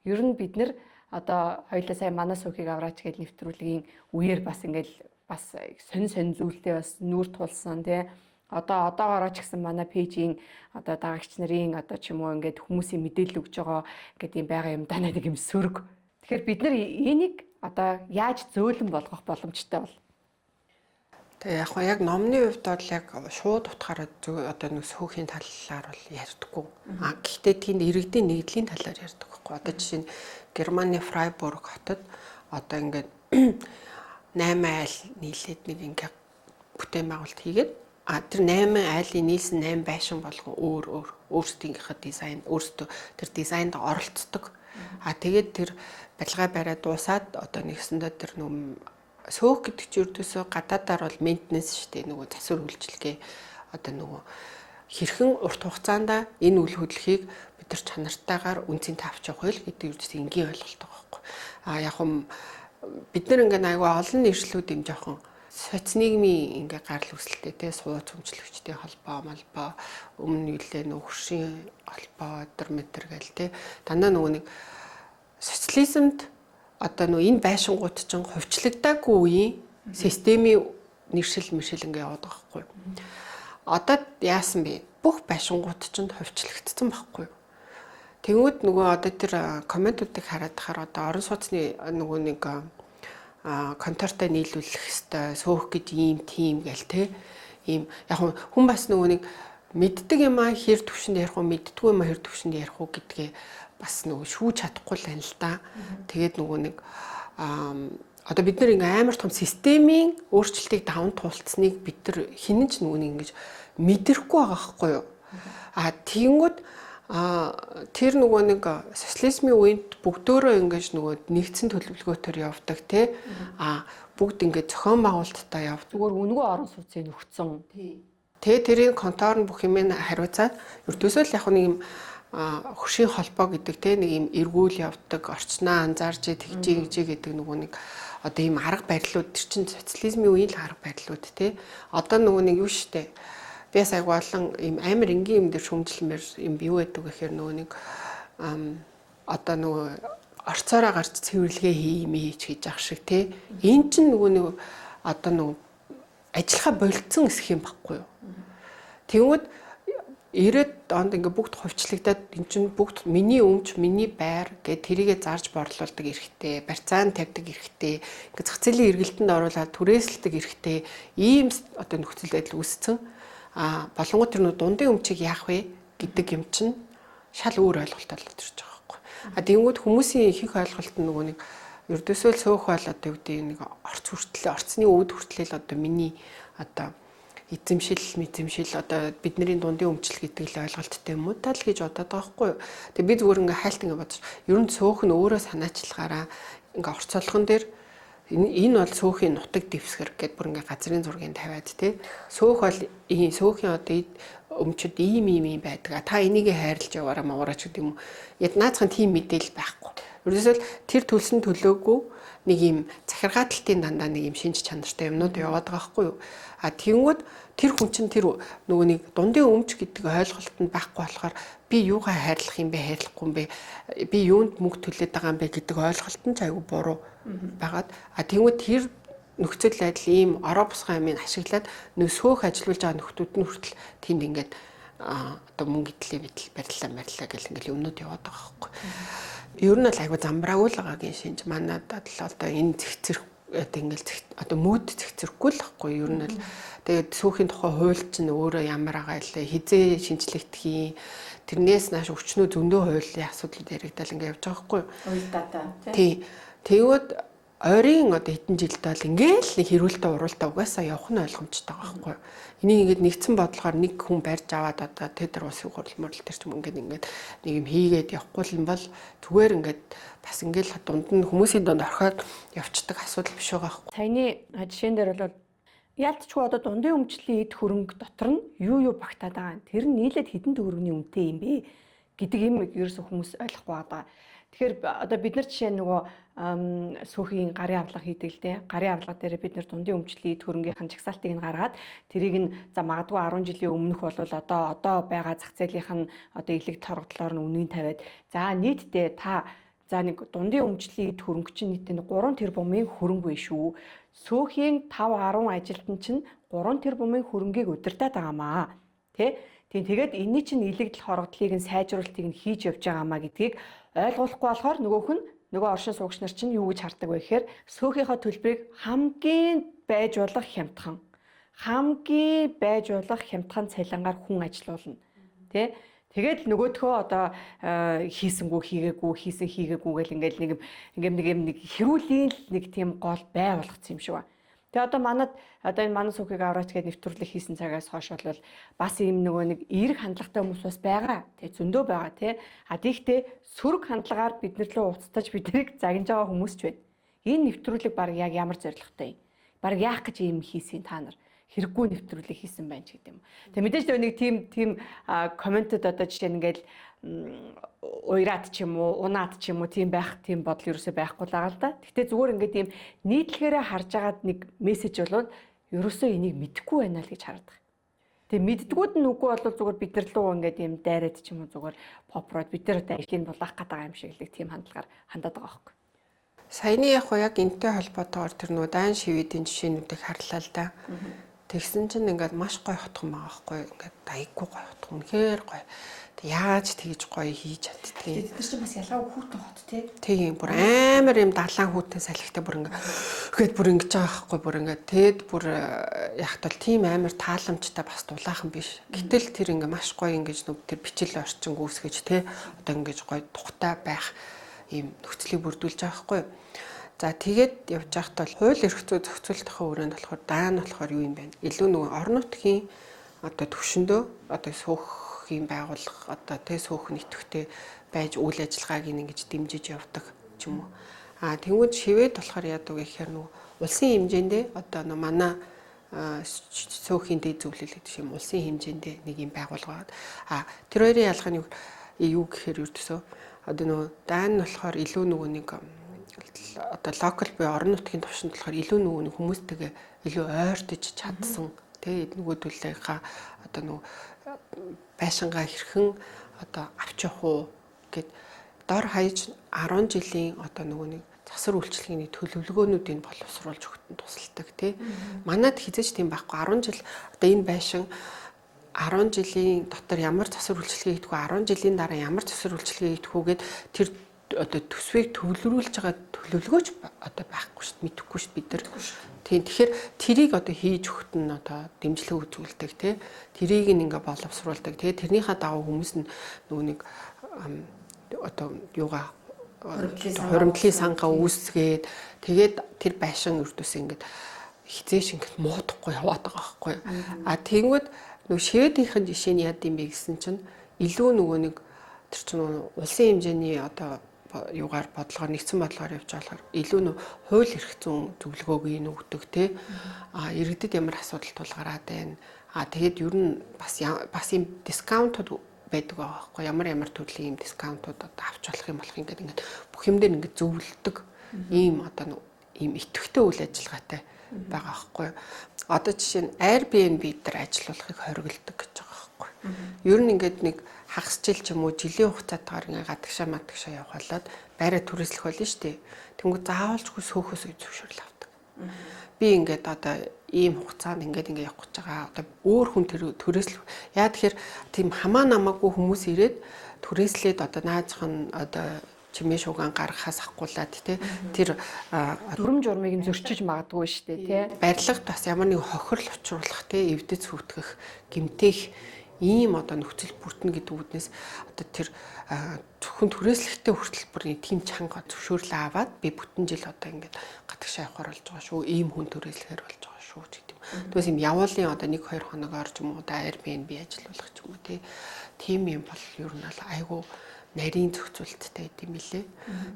[SPEAKER 1] Ер нь бид нар одоо хоёлаа сая манай сөөхийг авраач гэж нэвтрүүлгийн үеэр бас ингээл бас сонь зүйлтэй бас нүүр тулсан тий. Одоогоороо ч гэсэн манай пэйжийн одоо дагагч нарын одоо ч юм уу ингээд хүмүүсийн мэдээлэл өгж байгаа гэдэг юм байгаа юм даа нэг юм сөрөг. Тэгэхээр бид нар энийг одоо яаж зөөлөн болгох боломжтой бол?
[SPEAKER 2] Тэгээ яг номны хувьд бол яг шууд утгаараа одоо нэг сөөхийн талаар бол ярьдаггүй. Гэхдээ тийм иргэдийн нэгдлийн талаар ярьдаг байхгүй. Одоо жишээ нь Германы Фрайбург хотод одоо ингээд 8 айл нийлээд нэг ингээд бүтээн байгуулалт хийгээд тэр 8 айлын нийлсэн 8 байшин болгон өөрсдийнхээ дизайн өөрсдөө тэр дизайнд оролцдог. Тэгээд тэр барилгаа бариад дуусаад одоо нэгсэндээ тэр сөөх гэдэг чинь ердөөсөө гадаадаар бол мейнтенанс шүү дээ. Нөгөө засвар үйлчилгээ одоо нөгөө хэрхэн урт хугацаанд энэ үйл хөдлөлийг бид нар чанартайгаар үнцийн тавьж явах вэ гэдэг ердөөсөө энгийн ойлголт байгаа байхгүй. Яг бид нар ингээ аягүй олон нэршлүүд юм жоохон социализмын ингээ гарал үүсэлтэй те сууц хүмжлэгчдийн холбоо малбоо өмнө үлээ хөршийн холбоо метр гээл те дандаа нөгөө нэг социализмд одоо энэ байшингууд чинь хувьчлагдаагүй үеийн системийн нэршил ингээ яваад байгаа байхгүй. Одоо яасан бэ? Бүх байшингууд чинь хувьчлагдсан байхгүй. Тэнгүүд нөгөө одоо тэр комментуудыг хараад тахаар одоо орон сууцны нөгөө нэг контортой нийлүүлэх хэвээр сөөх гэж ийм тим гээл те ийм яг хүн бас нөгөө нэг мэддэг юм а хэр төвшөнд ярих уу мэддэггүй юм а хэр төвшөнд ярих уу гэдгээ бас нөгөө шүүж чадахгүй л байна л да. Тэгээд нөгөө нэг одоо бид нар ингээ амар том системийн өөрчлөлтийг даван туулцсныг бид нар хинэн ч нөгөө нэг ингэж мэдрэхгүй байгаа байхгүй юу. Тэгэнгүүт тэр нөгөө нэг социализмын үед бүгдөө ингэж нөгөө нэгдсэн төлөвлөгөөтөр явдаг те бүгд ингэ зохион байгуулалттай явдаг.
[SPEAKER 1] Зүгээр үнэгүй орон сууцыг өгцөн.
[SPEAKER 2] Тэгээ тэрийн контор нь бүх юмыг хариуцаад ердөөсөө л яг нэг юм хөршийн холбоо гэдэг те нэг юм эргүүл явдаг орчноо анзаарч тэгжээ гэдэг нөгөө нэг одоо ийм арга барилууд тэр чинь социализмын үеийн арга барилууд те одоо нөгөө нэг юу штэ би сая болон ийм амар энгийн юм дээр шүмжлэмээр юм юу байдаг гэхээр нөгөө нэг одоо нөгөө орцоороо гарч цэвэрлэгээ хиймээ ч гэж ах шиг те энэ чинь нөгөө нэг одоо нөгөө ажиллахаа болцсон эсэх юм баггүй юу. Тэгвэл 90-ад онд ингээ бүгд хувьчлагдаад эн чинь бүгд миний өмч, миний байр гэд тэрийгэ зарж борлуулдаг эрхтэй, барьцаан тавьдаг эрхтэй, ингээ зах зээлийн эргэлтэнд оруулаад түрээсэлдэг эрхтэй ийм одоо нөхцөл байдал үүссэн. Болонгууд тэр дундын өмчийг яах вэ гэдэг юм чинь шал өөр ойлголт болоод ирж байгаа байхгүй. Тэгэнгүүт хүмүүсийн их ойлголт нь нөгөө нэг ердөөсөө л сөөх бол одоо юу гэдэг нэг орцны өвд хүртлээл одоо миний одоо эзэмшил одоо бидний дундын өмчл гэдэг л ойлголттой юм уу тал гэж бодоод байгаа байхгүй юу. Тэгээ би зүгээр ингээ хайлт ингээ бодож ер нь сөөх нь өөрөө санаачлагаараа ингээ орцоолгон дээр энэ бол сөөхийн нутаг дэвсгэр гэдээ бүр ингээ газрын зургийг тавиад те сөөх бол энэ сөөхийн одоо өмчөд ийм байдаг. Та энийг хайрлаж яваараа мавраач гэдэг юм уу. Яг наацхан тийм мэдээлэл байхгүй. Ерөөсөө тэр төлсөн төлөөгүй нэг юм захиргааталтын дандаа нэг юм шинж чанартай юмнууд яваад байгаа байхгүй юу. Тэгэнгүүт тэр хүн чинь тэр нөгөө нэг дундын өмч гэдэг ойлголт нь байхгүй болохоор би юугаа хайрлах юм бэ хайрлахгүй юм бэ би юунд мөнгө төлөөд байгаа юм бэ гэдэг ойлголт нь ч айгүй буруу байгаад тэгвэл тэр нөхцөл байдал ийм ороо бусгай амыг ашиглаад сөөх ажиллуулж байгаа нөхдүүд нь хүртэл тэнд ингээд одоо мөнгө идлээ бариллаа гэл ингээл өмнөд яваад байгаа байхгүй. Ер нь л айгүй замбраагүй л байгаагийн шинж манайд л одоо энэ зэгцэрх ингээл одоо мөд зэгцэрхгүй л байхгүй юу? Ер нь л тэгээд сүүхийн тухай хууль чинь өөрөө ямар байгаа илээ хизээ шинжлэгдэх юм тэрнээс нааш өчнөө зөндөө хуулийн асуудал яригдал ингээд явж байгаа байхгүй юу?
[SPEAKER 1] Уйлдаатай
[SPEAKER 2] тий. Тэгвэл ойрын одоо хэдэн жилд бол ингээл нэг хэрүүлтэй уралдаа угаасаа явах нь ойлгомжтой байгаа байхгүй юу? Энийг ингээд нэгдсэн бодлохоор нэг хүн барьж аваад одоо тэдэр улсын хурал мөрөл төр ч юм ингээд нэг юм хийгээд явахгүй юм бол зүгээр ингээд бас ингээл дунд нь хүмүүсийн донд орхиод явцдаг асуудал биш байгаа байхгүй.
[SPEAKER 1] Саяны жишээн дээр бол яалтчгүй одоо дундын өмчлийн эд хөрөнгө дотор нь юу багтаад байгаа. Тэр нь нийлээд хэдэн төгрөгийн үнэтэй юм бэ гэдэг юм ерөөсөө хүмүүс ойлгохгүй байгаа. Тэгэхээр одоо бид нар жишээ нөгөө сүүхийн гарын авлага хийдэг л дээ. Гарын авлага дээр бид нар дундын өмчлийн эд хөрөнгөхийн жагсаалтыг нь гаргаад тэрийг нь за магадгүй 10 жилийн өмнөх бол одоо байгаа зах зээлийнх нь одоо илэг торгодлоор нь үнийн тавиад за нийтдээ та за нэг дундын өмчлийн эд хөрөнгө чинь нийтдээ 3 тэрбумын хөрөнгө биш үү? Сүүхийн 5-10 ажилтан чинь 3 тэрбумын хөрөнгийг удирдах байгаамаа. Тийм тэгээд энэний чинь илэгдэл хорогдлыг нь сайжруулалтыг нь хийж явж байгаамаа гэдгийг ойлгуулахгүй болохоор нөгөө оршин суугч нар чинь юу гэж хардаг вэ гэхээр сөөхийнхөө төлбөрийг хамгийн байж болох хямдхан цалингаар хүн ажилуулна. Тэгээд нөгөөдхөө одоо хийсэнгүү хийгээгүй гэл ингээл нэг хэрүүлийн нэг тийм гол бай болгоцсон юм шиг ба. Тэгээ одоо энэ манай сүүхийг авраач гээд нэвтрүүлэг хийсэн цагаас хойш бол бас ийм нөгөө нэг эерэг хандлагатай хүмүүс бас байгаа. Тэгээ зөндөө байгаа тий. Тиймээ сөрөг хандлагаар бид нар лөө уцтаж биднийг загнаж байгаа хүмүүс ч байна. Энэ нэвтрүүлэг баг яг ямар зорилготой юм? Баг яах гэж ийм хийсэн та нар? Хэрэггүй нэвтрүүлэг хийсэн байна ч гэдэг юм. Тэгээ мэдээж нэг тийм комментод одоо жишээ нь ингээл уйраад ч юм уу, унаад ч юм уу тийм бодол ерөөсөй байхгүй л байгаа л да. Гэхдээ зүгээр ингээд тийм нийтлэгээрээ харж агаад нэг мессеж болоод ерөөсөй энийг мэдэхгүй байна л гэж хардаг. Тэгээ мэддгүүд нь үгүй бол зүгээр бид нар лөө ингээд юм дайраад ч юм уу зүгээр попрод бид нар одоо ажлыг булаах гэдэг юм шиг л тийм хандлагаар хандаад байгаа байхгүй.
[SPEAKER 2] Саяны яг энтэй холбоотойгоор тэр нөгөө дайн шивэдийн жишээнүүдийг харлаа л да. Тэгсэн чинь ингээд маш гоё хотхон байгаа байхгүй ингээд айггүй гоё хотхон үнэхээр гоё. Яаж тэгж гоё хийж чаддгийг.
[SPEAKER 1] Тэд нар чинь бас ялгаагүй хүүтэн хот тий.
[SPEAKER 2] Тийм бүр амар юм далайн хүүтэн салхитай бүр ингээд бүр ингэж байгаа байхгүй бүр ингээд тэгэд бүр яхад бол тийм амар тааламжтай бас дулаахан биш. Гэтэл тэр ингээд маш гоё ингэж нүг тэр бичил орчин гүйсгэж тий одоо ингэж гоё тухтай байх ийм нөхцөлийг бүрдүүлж байгаа байхгүй. За тэгээд явж байхад бол хууль эрх зүй зохицуулалтын өрөөнд болохоор даан болохоор юу юм бэ? Илүү нөгөө орон нутгийн одоо төвшөндөө одоо суухийн байгууллага одоо тэ суух нэтгэвтэй байж үйл ажиллагааг ингэж дэмжиж явдаг ч юм уу. Тэнгүүд шивэд болохоор яадаг гэхээр нөгөө улсын хэмжээндээ одоо манай суухийн дэд зөвлөл гэдэг юм улсын хэмжээндээ нэг юм байгуулга. Тэр хоёрын ялгаа нь юу гэхээр юрдсөө одоо нөгөө даан нь болохоор илүү нөгөө нэг одоо локал буюу орон нутгийн төвшөнд болохоор илүү нөгөө нэг хүмүүстэйгээ илүү ойртож чадсан тэгээ нөгөө төлөвлөгийнхаа одоо нөгөө байшингаа хэрхэн одоо авч явах уу гэд дор хаяж 10 жилийн одоо нөгөө нэг засвар үйлчлэгийн төлөвлөгөөнүүдийг боловсруулж өгөхөнд тусалдаг тий. Манайд хизэж тийм байхгүй 10 жил одоо энэ байшин 10 жилийн дотор ямар засвар үйлчлэгээ хийх вэ 10 жилийн дараа ямар засвар үйлчлэгээ хийх вэ гэд тэр одоо төсвийг төвлөрүүлж байгаа төлөвлөгөөч одоо байхгүй шүү дээ мэдэхгүй шүү бид нар. Тийм тэгэхээр тэрийг одоо хийж өгөхт нь одоо дэмжлэг үзүүлдэг тий. Тэрийг ингээ боловсруулдаг. Тэгээ тэрнийхээ дагуу хүмүүс нь нөгөө нэг одоо юугаа хуримтлын сангаа үүсгээд тэгээд тэр байшин өрдөөс ингээд хизээш ингээд муудахгүй яваад байгаа байхгүй. Тэгэнгүүт нөгөө шведийнхэн жишээ нь яд юм бэ гэсэн чинь илүү нөгөө нэг тэр чинь улсын хэмжээний одоо юугаар бодлогоор нэгдсэн бодлогоор явж болохоор илүү нөө хууль эрх зүйн зөвлөгөөг өгдөг те иргэдэд ямар асуудал тулгараад байна. Тэгээд ер нь бас юм дискаунтууд байдаг байгаа байхгүй ямар төрлийн юм дискаунтууд одоо авч болох юм ингээд бүх юм дээр ингээд зөвлөдөг ийм одоо ийм идэвхтэй үйл ажиллагаатай байгаа байхгүй. Одоо жишээ нь Airbnb дээр ажиллахыг хориглодог гэж байгаа байхгүй. Ер нь ингээд нэг хагас жил ч юм уу жилийн хугацаатаар ингээ гадагшаа явах болоод байраа түрээслэх болно шүү дээ. Тэнгүү заавалчгүй сөөхөөс зөвшөөрөл авдаг. Би ингээд одоо ийм хугацаанд ингээд явах гэж байгаа. Одоо өөр хүн түрээслэх. Яа тэгэхээр тийм хамаа намаагүй хүмүүс ирээд түрээслээд одоо наазах нь одоо чимээ шугаан гаргахаас ахгуулаад тий тэр
[SPEAKER 1] дүрм журмыг нь зөрчиж магадгүй шүү дээ тий.
[SPEAKER 2] барилгад бас ямар нэг хохирол учруулах тий эвдэц хүүтгэх гэмтэх ийм одоо нөхцөл бүрдэнэ гэдэг үгнээс одоо тэр зөвхөн түрээслэхтэй хүртэл бүр нэг тийм чанга зөвшөөрлөө аваад би бүтэн жил одоо ингээд гадагшаа явахаар болж байгаа шүү. Ийм хүн түрээслэхээр болж байгаа шүү гэдэг юм. Тэгээс юм явуулын одоо 1-2 хоногор ч юм уу да Airbnb ажиллуулах ч юм уу тийм юм бол ер нь бол айгүй нарийн зохицуулттай гэдэм билээ.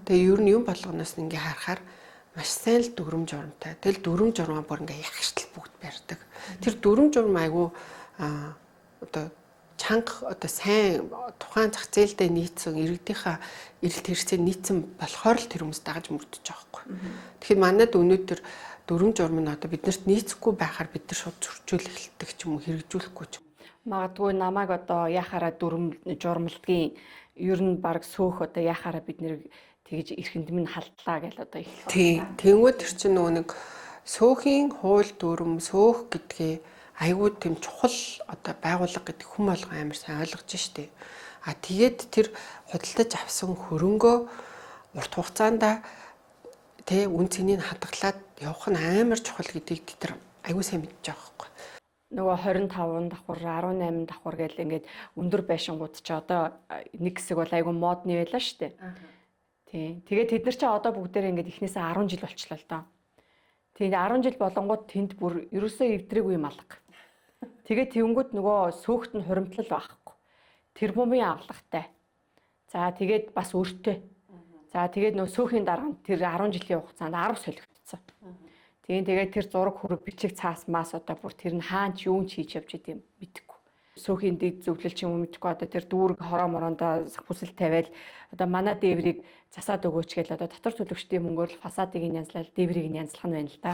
[SPEAKER 2] Тэгээ ер нь юм болгоноос ингээ харахаар маш сайн л дүрм журамтай. Тэгэл дүрм журмаа бүр ингээ ягштал бүгд барьдаг. Тэр дүрм журм айгүй одоо чанга одоо сайн тухайн зах зээлдээ нийцсэн иргэдийнхаа эрэлт хэрэгцээ нийцсэн болохоор л тэр хүмүүс дагаж мөрдөж байгаа байхгүй. Тэгэхээр манайд өнөөдөр дүрм журм нь одоо биднэрт нийцэхгүй байхаар бид нар шууд зөрчүүл эхэлдэг ч юм уу хэрэгжүүлэхгүй ч юм.
[SPEAKER 1] Магадгүй намайг одоо яхаараа дүрм журмалдгийн ер нь баг сөөх одоо яхаараа бид нэр тэгж эрхэнд минь халдлаа гэж одоо их.
[SPEAKER 2] Тий. Тэнгүүд тэр чинь нөгөө нэг сөөхийн хууль дүрм сөөх гэдгээ айгүй тийм чухал одоо байгууллага гэдэг хүм болгон амар сайн ойлгож штэ. А тэгээд тэр худалдаж авсан хөрөнгөө урт хугацаанд тэ үн цэнийг хадгалаад явах нь амар чухал гэдгийг тэр айгүй сайн мэдж байгаа байхгүй.
[SPEAKER 1] Нөгөө 25 давхар 18 давхар гэл ингээд өндөр байшингууд ч одоо нэг хэсэг бол айгүй модны байлаа штэ. Тий. Тэгээд тэд нар ч одоо бүгдээрээ ингээд эхнээсээ 10 жил болчихлоо л доо. Тэгээд 10 жил болонгууд тэнд бүр ерөөсөө эвдрээгүй юм алга. Тэгээд тэнгүүд нөгөө сөөхт нь хуримтлал байхгүй. Тэрбумын авлагтай. За тэгээд бас өртөө. За тэгээд нөгөө сөөхийн дарга нь тэр 10 жилийн хугацаанд 10 солигдсон. Тэгээд тэр зураг хүрэг бичиг цаас мас одоо бүр тэр нь хаан ч юу ч хийж явж идэм мэдэхгүй. Сөөхийн дэд зөвлөл ч юм уу мэдэхгүй одоо тэр дүүрэг хороо морондоо хүсэл тавиал одоо манай дээврийг засаад өгөөч гээл одоо дотор төлөвчдийн мөнгөөр л фасадыг нь янзлал дээврийг нь янзлах нь байна л да.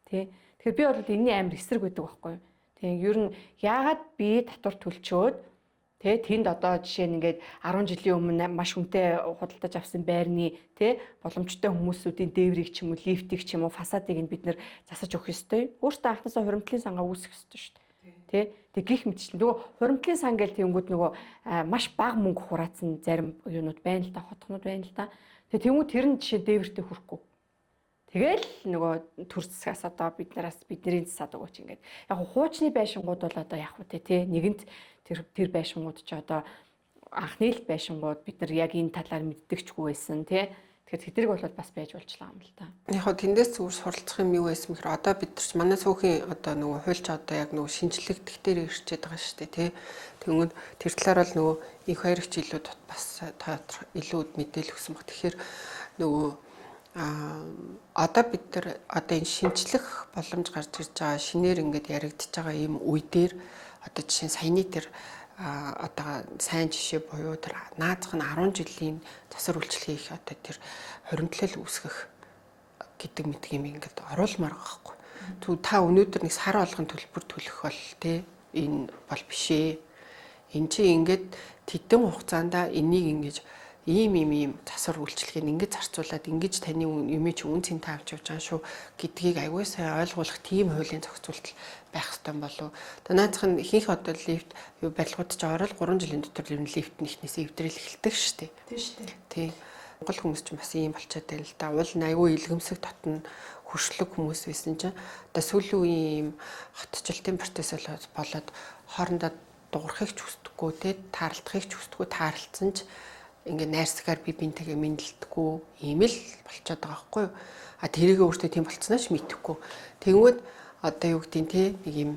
[SPEAKER 1] Тэ. Тэгэхээр би бол энэний амар эсрэг байдаг байхгүй юу? Тэгээ ер нь яагаад би татвар төлчөөд тэ тэнд одоо жишээ нь ингээд 10 жилийн өмнө маш хүнтэй худалдаж авсан байрны тэ боломжтой хүмүүсүүдийн дээврийг ч юм уу лифтийг ч юм уу фасадыг нь бид нэр засаж өгөх ёстой. Өөртөө анхнаасаа хуримтлалын сангаа үүсгэх ёстой шүү дээ. Тэг гих мэтчлэн нөгөө хуримтлалын сан гэл тэнгүүд нөгөө маш бага мөнгө хураацсан зарим юунууд байна л да, хотгонууд байна л да. Тэг тэнгүүд тэр нь жишээ дээвэртэй хүрэхгүй. Тэгэл нөгөө төр засгаас одоо бидний засаад өгөөч ингээд. Яг хуучны байшингууд бол одоо яг үү те нэгэнт тэр байшингууд ч одоо анхны л байшингууд бид нар яг энэ талаар мэддэгчгүй байсан те. Тэгэхээр тэдэрэг бол бас байж болчлаа юм л да.
[SPEAKER 2] Яг хоо тэндээс зүгээр суралцах юм юу байсан гэхээр одоо бид нар ч манай сүүхийн одоо нөгөө хуульч одоо яг нөгөө шинжлэхдэх дээр ирчээд байгаа шүү дээ тий. Тэгвэл тэр талаар бол нөгөө их хоёр хичээлүүд бас илүү мэдээлэл өгсөн баг. Тэгэхээр нөгөө одоо бид нар одоо энэ шинжлэх боломж гарч ирж байгаа шинээр ингээд яригдчихэж байгаа ийм үе дээр одоо жишээ нь саяны тэр одоо сайн жишээ буюу тэр наадах нь 10 жилийн засвар үйлчлэгээ их одоо тэр хоримтлал үүсгэх гэдэг мэдг юм ингээд оруулмаар байгаа хгүй. Тэгвэл та өнөөдөр нэг сар болгон төлбөр төлөх бол тий энэ бол бишээ. Энд чинь ингээд тэдэн хугацаанд энийг ингэж ийм засвар үйлчлэгийг ингэж зарцуулаад ингэж таны юмыг чи үн цэнтэй авч явж байгаа шүү гэдгийг аягүй сайн ойлгуулах тийм хуулийн зохицуулт байх хэрэгтэй болов. Одоо наадах нь ихэнх одоо лифт барилгууд ч орол 3 жилийн дотор ер нь лифт нэгнээсээ эвдрэл эхэлдэг шүү дээ. Тийм шүү дээ. Тий. Монгол хүмүүс ч бас ийм болчиход байна л да. Уул нь аягүй илгэмсэг дотн хөршлөг хүмүүс байсан чинь одоо сүүлийн үеийн ийм хотчлтын процесс болоод хоорондоо дуурахыг ч хүсдэггүй тий таарлахыг ч хүсдэггүй таарлцсан ч ингээ найрсгаар би бинтэйгээ мэдлдэггүй ийм л болчиход байгаа байхгүй юу. А тэрийгээ өөртөө тийм болцсноо ч мэдэхгүй. Тэнгүүд одоо юу гэдгийг те нэг юм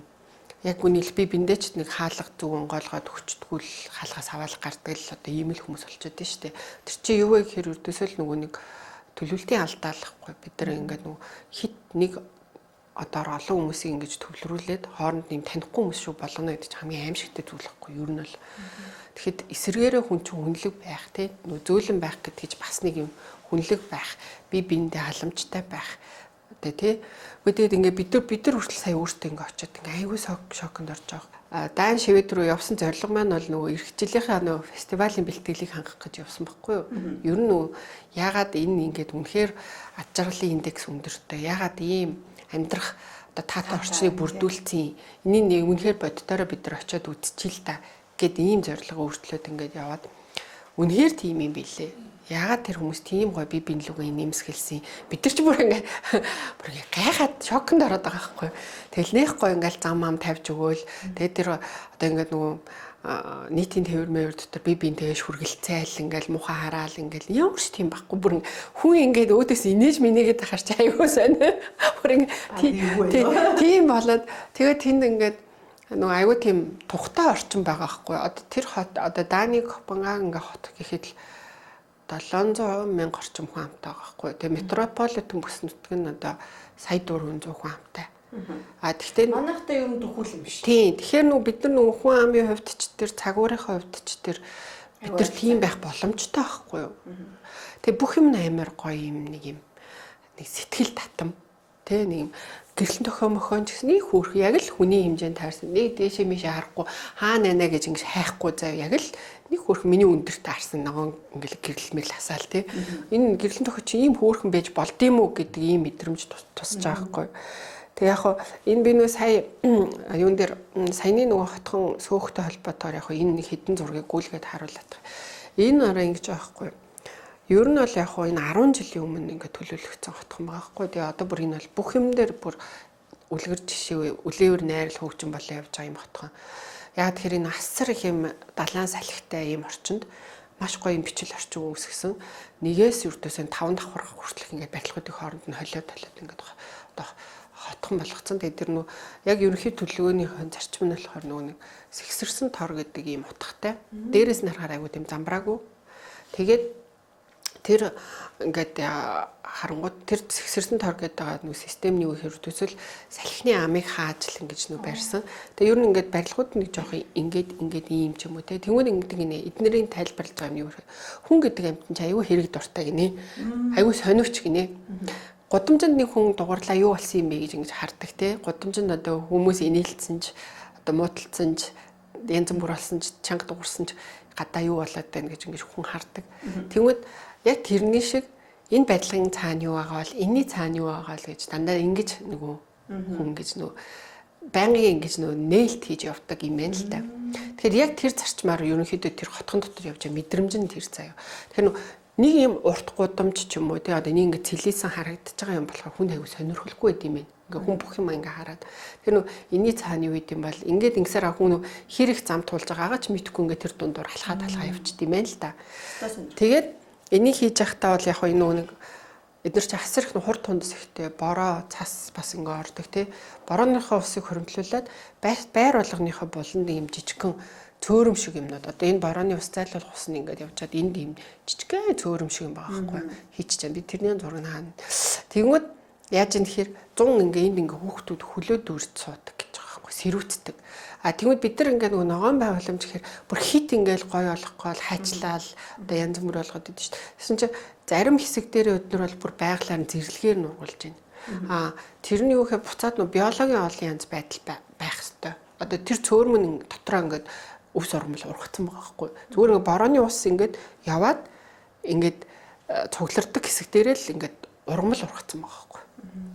[SPEAKER 2] яг үнэл би биндээч нэг хаалга зүг онгойлгоод өчтдгүү л хаалгаас аваад гардаг л одоо ийм л хүмүүс болчиход байна шүү дээ. Тэр чинь юу вэ гэхээр өрдөөсөө л нөгөө нэг төлөвлөлтийн алдаалахгүй бид нар ингээ нөгөө хит нэг одоо олон хүмүүсийг ингэж төвлөрүүлээд хооронд нэм танихгүй хүмүүс шүү болгоно гэдэг чинь хамгийн аимшигтай зүйл байхгүй юу. Ер нь бол тэгэхэд эсэргээрээ хүн чинь хүнлэг байх те зөөлөн байх гэдгийг бас нэг юм хүнлэг байх би биендээ халамжтай байх тий. Тэгээд ингээ бид нар хүртэл сая өөртөө ингээ очиод ингээ айгүй шоконд орж байгаа. Даан шивэд рүү явсан зорилго маань бол нөгөө эх жилийнхаа нөгөө фестивалийн бэлтгэлийг хангах гэж явсан байхгүй юу? Ер нь нөгөө яагаад энэ ингээд үнэхээр ад жаргалын индекс өндөртэй яагаад ийм амьдрах одоо таатай орчныг бүрдүүлсэн энийг нэг үнэхээр боддороо бид нар очиод үзчихээ л та гэд ийм зорилго өөрчлөөд ингээд яваад үнэхээр тийм юм билээ. яагаад тэр хүмүүс тийм гоё бие биенлүүгээ нэмсгэлсэн. Бид нар ч бүр ингээ гайхаад шокнд ороод байгаа байхгүй. Тэгэл нэх гоё ингээл зам ам тавьж өгөөл. Тэгээд тэр одоо ингээд нөгөө нийтийн тээвэр дотор бие биентэйгээ шүргэлцээл ингээл муха хараал ингээл ямар ч тийм байхгүй. Бүр хүн ингээд өөдөөс инээж минийгээд ахаар чи аюу сонио. Бүр ингээ тийм болоод тэгээд тэнд ингээд нөгөө аюу тийм тухтай орчин байгаа байхгүй. Одоо тэр хот одоо Дани Копенгаген ингээ хот гэхэд л 700,000 орчим хүн амтай байгаа байхгүй. Тэгээ метрополитен бүс нутаг нь одоо сая 400 хүн амтай. Тэгтээ
[SPEAKER 1] манайхтай ер нь төхүүл юм биш.
[SPEAKER 2] Тийм. Тэгэхээр нөгөө бид нар нөгөө хүн амын хувьд ч тэр цагуурийнхаа хувьд ч тэр бид нар тийм байх боломжтой байхгүй юу? Тэгээ бүх юм амар гоё юм нэг сэтгэл татам тий нэг юм гэрэл тохиомохоон ч гэсэн нэг хөөрх яг л хүний хэмжээнд таарсан. Нэг дээшээ мишээ харахгүй хаа нанаа гэж ингэж хайхгүй заяа яг л нэг хөөрх миний өндөрт таарсан ногоон ингээл гэрэл мэрэл хасаал тий. Энэ гэрэл тохио чи ийм хөөрхөн байж болдсон уу гэдэг ийм мэдрэмж тусч байгаа байхгүй. Тэг яг хоо энэ би нөө сая юун дээр саяны нөгөө хотхон сөөхтэй холбоотойр яг хоо энэ нэг хідэн зургийг гүйлгээд харуулдаг. Энэ араа ингэж байгаа байхгүй. Ер нь бол яг хоо энэ 10 жилийн өмнө ингээд төлөвлөгдсөн хотхон байгаа байхгүй. Тэгээ одоо бүр энэ бол бүх юм дээр бүр үлгэр жишээ үлээвэр найрал хөгжин болоо явж байгаа юм хотхон. Яг тэгэхээр энэ асар их юм далайн салхитай ийм орчинд маш гоё юм бичил орчин үүсгэсэн. Нэгээс өртөөсөө 5 давхар хүртэлх ингээд барилгуудын хооронд нь холиод ингээд одоо хотхон болгоцсон. Тэгээд тэр нөө яг ерөнхий төлөвлөгөөнийхөө зарчим нь болохоор нөгөө нэг сэгсэрсэн тор гэдэг ийм утгатай. Дээрээс нь харахаар айгуу тийм замбраагүй. Тэгээд тэр ингээд харангууд тэр сэгсэрсэн тор гэдэг байгаа нөө системний үе хэрэгтүүсэл салхины амыг хааж л ингэж нөө барьсан. Тэгээ ер нь ингээд барилгууд нэг жоох ингээд ийм ч юм уу те. Тэнгүүд ингээд гинэ эднэрийн тайлбарлаж байгаа юм юу хүн гэдэг амьтан чи айгүй хэрэг дуртай гинэ. Айгүй сониуч гинэ. Гудамжинд нэг хүн дугуурлаа юу болсон юм бэ гэж ингэж хардаг те. Гудамжинд одоо хүмүүс инээлдсэн ч одоо муудалцсан ч янз бүр болсон ч чанга дуурсан ч гадаа юу болоод байна гэж ингэж хүн хардаг. Тэнгүүд яг тэрний шиг энэ барилгын цаана юу байгаа бол энэний цаана юу байгаа л гэж дандаа ингэж нөгөө хүн гэж нөгөө байнгын ингэж нөгөө нээлт хийж явдаг юм байна л да. Тэгэхээр яг тэр зарчмаар ерөнхийдөө тэр хотхон дотор явж байгаа мэдрэмж нь тэр заяа. Тэгэхээр нэг юм урт гудамж ч юм уу тий одоо нэг ингэ цэлээсэн харагдаж байгаа юм болохоор хүн аягүй сонирхолгүй байд юм байна. Ингээ хүн бүх юм ингээ хараад тэр нөө энэний цаана юу гэдэм бол ингээд ингэсээр хүн нөө хэрэг зам туулж байгаагаа ч мэдхгүй ингээ тэр дундуур алхаад явчихд юм байна л да. Тэгээд энийг хийж явахдаа бол яг хоо энэ нэг эдгээр чи асар их хурд тундас ихтэй бороо цас бас ингээ ордог тий борооныхоо усыг хөрөмтлүүлээд байр болгоныхоо буланд юм жижигхэн цөөрөм шиг юмнууд одоо энэ борооны ус зайлуулах ус нь ингээд явжаад энд юм жижигхэн цөөрөм шиг юм байгаа байхгүй хийчих чам би тэрний зураг хаана тэгмэд яаж юм тэгэхээр 100 ингээ энд ингээ хүүхдүүд хөлөөд дүүрч суудаг гэж байгаа байхгүй сэрүүцдэг тэгмэд бид нар ингээ нөгөө ногоон байгууламж гэхээр бүр хит ингээл гоё болохгүй хайчлал одоо янз бүр болгоод идэв шүү дээ тэгсэн чинь зарим хэсэг дээр өднөр бол бүр байглаар зэрлэгээр нургуулж байна тэрний юу гэхээр буцаад нөгөө биологийн олон янз байдал байх хэвээр одоо тэр цөөрмөн дотроо ингээд өвс ургамал ургацсан байгаа байхгүй. Зүгээр ингээ борооны ус ингээд яваад ингээд цугларддаг хэсэг дээрээ л ингээд ургамал ургацсан байгаа байхгүй.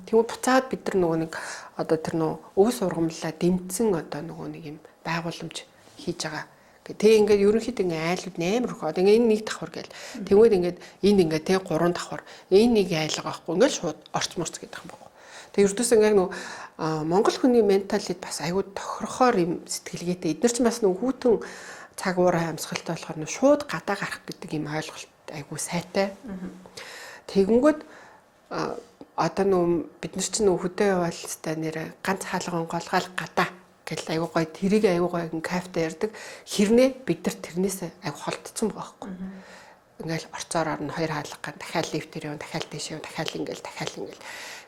[SPEAKER 2] Тэгвэл буцаад бид нар нөгөө нэг одоо тэр нөгөө өвс ургамлаа дэмцсэн одоо нөгөө нэг юм байгууламж хийж байгаа. Тэгээ ингээд ерөнхийдөө ингээ айлууд 8 руу одоо ингээ энэ нэг давхар гээл. Тэгвэл ингээд энэ ингээ тэ 3 давхар. Энэ нэг айлга байхгүй. Ингээд шууд орчморц гэдэг юм байна. Тэгээ ердөөс ингээ нөгөө Монгол хүний менталит бас аягүй тохирохоор юм сэтгэлгээтэй. Эдгээр ч бас нөгөө хүүтэн цаг уураа амьсгалтай болохоор нөгөө шууд гадаа гарах гэдэг юм ойлголт аягүй сайтай. Тэгэнгүүт одоо нөгөө бид нар чинь нөгөө хөдөө яваал хэвээр нэрэ ганц хаалган голгаал гадаа гэл аягүй гоё тэрийг аягүй гоё кафетэй ярддаг. Хэрнээ бид нар тэрнээс аягүй холдсон байгаа байхгүй. Ингээл орцоор орно хоёр хаалга дахиад лифтээр явна дахиад дэш явна дахиад ингээл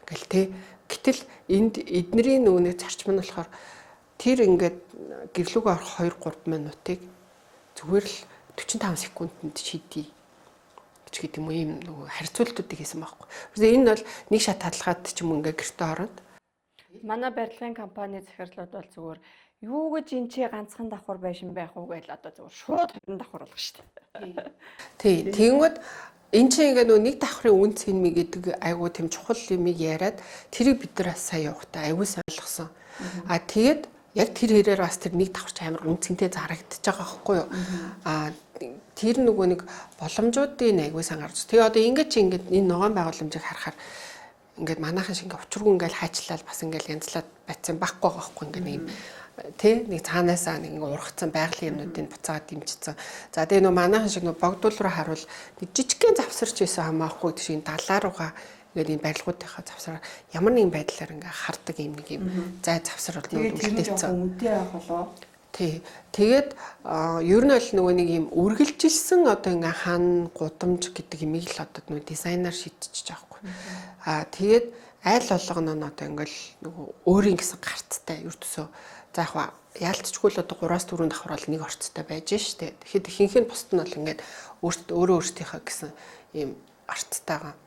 [SPEAKER 2] гэл тэ гэтэл энд эднэрийн нөгөөний зарчим нь болохоор тэр ингээд гэрлүүгээ орох 2-3 минутыг зүгээр л 45 секундэд шийдий гэж гэдэг юм уу ийм нөгөө харьцуултуудыг хийсэн байхгүй. Үгүй энэ бол нэг шат хаалгаад ч юм ингээ гэртээ ороод
[SPEAKER 1] манай барилгын компани захирлууд бол зүгээр юу гэж эн чи ганцхан давхар байшин байх уу гэж одоо зүгээр шууд 20 давхар болгоо шүү дээ.
[SPEAKER 2] Тий. Тэгэнгүүт энэ чинь ингээ нөгөө нэг давхрын үн цэнмиг гэдэг айгуу тийм чухал юмыг яриад тэрийг бид нар сая явахтаа айгуу сайн ойлгосон. Тэгээд яг тэр хэрээр бас тэр нэг давхарч амар үн цэнтэй зарагдчихж байгаа байхгүй юу? тэр нөгөө нэг боломжуудын айгүй сайн гарч. Тэгээ одоо ингэж энэ ногоон байгууламжийг харахаар ингээд манайхан шиг ингээд учиргүй ингээд хайчлал бас ингээд янзлаад байцсан байхгүй байгаа байхгүй ингээд нэг нэг цаанаасаа нэг ургацсан байгалийн юмнуудыг буцаад дэмжсэн. За тэгээ нөгөө манайхан шиг нөгөө богдуул руу харуул нэг жижигхэн завсарч байсан хамаахгүй тийм далаа руугаа ингээд энэ барилгуудынхаа завсараар ямар нэгэн байдлаар ингээд хардаг юм нэг юм зай завсар бол
[SPEAKER 1] үлдээсэн. Үнэтэй байх болоо.
[SPEAKER 2] Тий. Тэгээд ер нь аль нөгөө нэг юм үргэлжилсэн одоо ингээ хан гудамж гэдэг имийг л одоо нөгөө дизайнер шийдчихэж байгаа хгүй. Тэгээд айл болгоно нь одоо ингээл нөгөө өөрийн гэсэн гарттай ердөөсөө за яг яалтчгүй л одоо 3-4 давхар бол нэг орцтой байж штэ. Тэгэхэд ихэнх нь бусд нь бол ингээд өөрөө өөртөөхөө гэсэн ийм арттайгаа.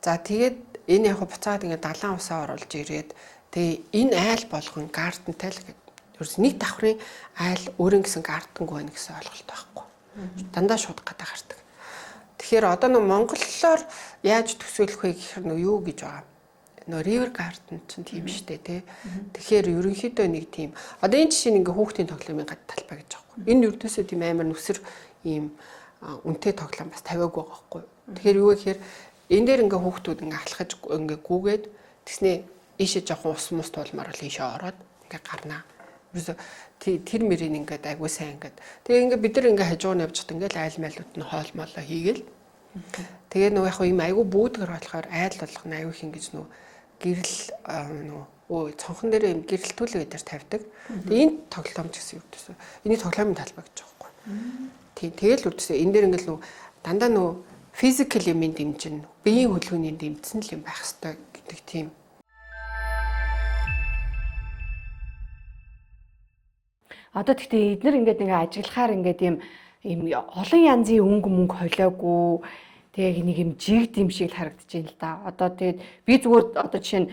[SPEAKER 2] За тэгээд энэ яг буцаад ингээд далайн усаа оруулж ирээд тэгээ энэ айл болгон гартентай л гэдэг. Ерөөс нэг давхрын айл өөрийн гэсэн гартангүй байна гэсэн ойлголт байхгүй. Дандаа шууд гадаа гардаг. Тэгэхээр одоо нэг монголоор яаж төсөөлөх вэ гэхээр нөө юу гэж байгаа. Нөө river garden чинь тийм штэ тий. Тэгэхээр ерөнхийдөө нэг тийм одоо энэ жишээ нэг хүүхдийн тоглоомын гад талбай гэж байгаа байхгүй. Энэ ердөөсөө тийм амар нүсэр ийм үнэтэй тоглоом бас тавиагүй байгаа байхгүй. Тэгэхээр юу гэхээр энэ дээр ингээ хүүхдүүд ингээ алхаж ингээ гүгээд тэгснээ ийшээ жоохон ус мус тулмаар л ийшээ ороод ингээ гарнаа. Тэр мөрийн ингээд айгуу сайн ингээд тэгээ ингээд бид нар ингээд хажуу нь явж хат ингээд айл майлууд нь хоол молоо хийгээл тэгээ нөгөө яг юм айгуу бүүдгэр болохоор айл болгоно айгуу их ингэж нөгөө гэрэл нөгөө цонхон дээр юм гэрэлтүүлэг дээр тавьдаг. Тэгээ энэ тоглоомч гэсэн юм төсөө. Эний тоглоомын талбай гэж байгаа байхгүй. Тийм тэгэл үрдсээ энэ дээр ингээд нөгөө дандаа нөгөө физикал юмын дэмжин, биеийн хөдөлгөөний дэмжсэн л юм байх хэрэгтэй гэдэг тийм.
[SPEAKER 1] Одоо тэгтээ эдгээр ингээд ингээ ажиглахаар ингээд юм олон янзын мөнгө холиагүй тэгээ нэг юм жигд юм шиг харагдаж байна л да. Одоо тэгээд би зүгээр одоо жишээ нь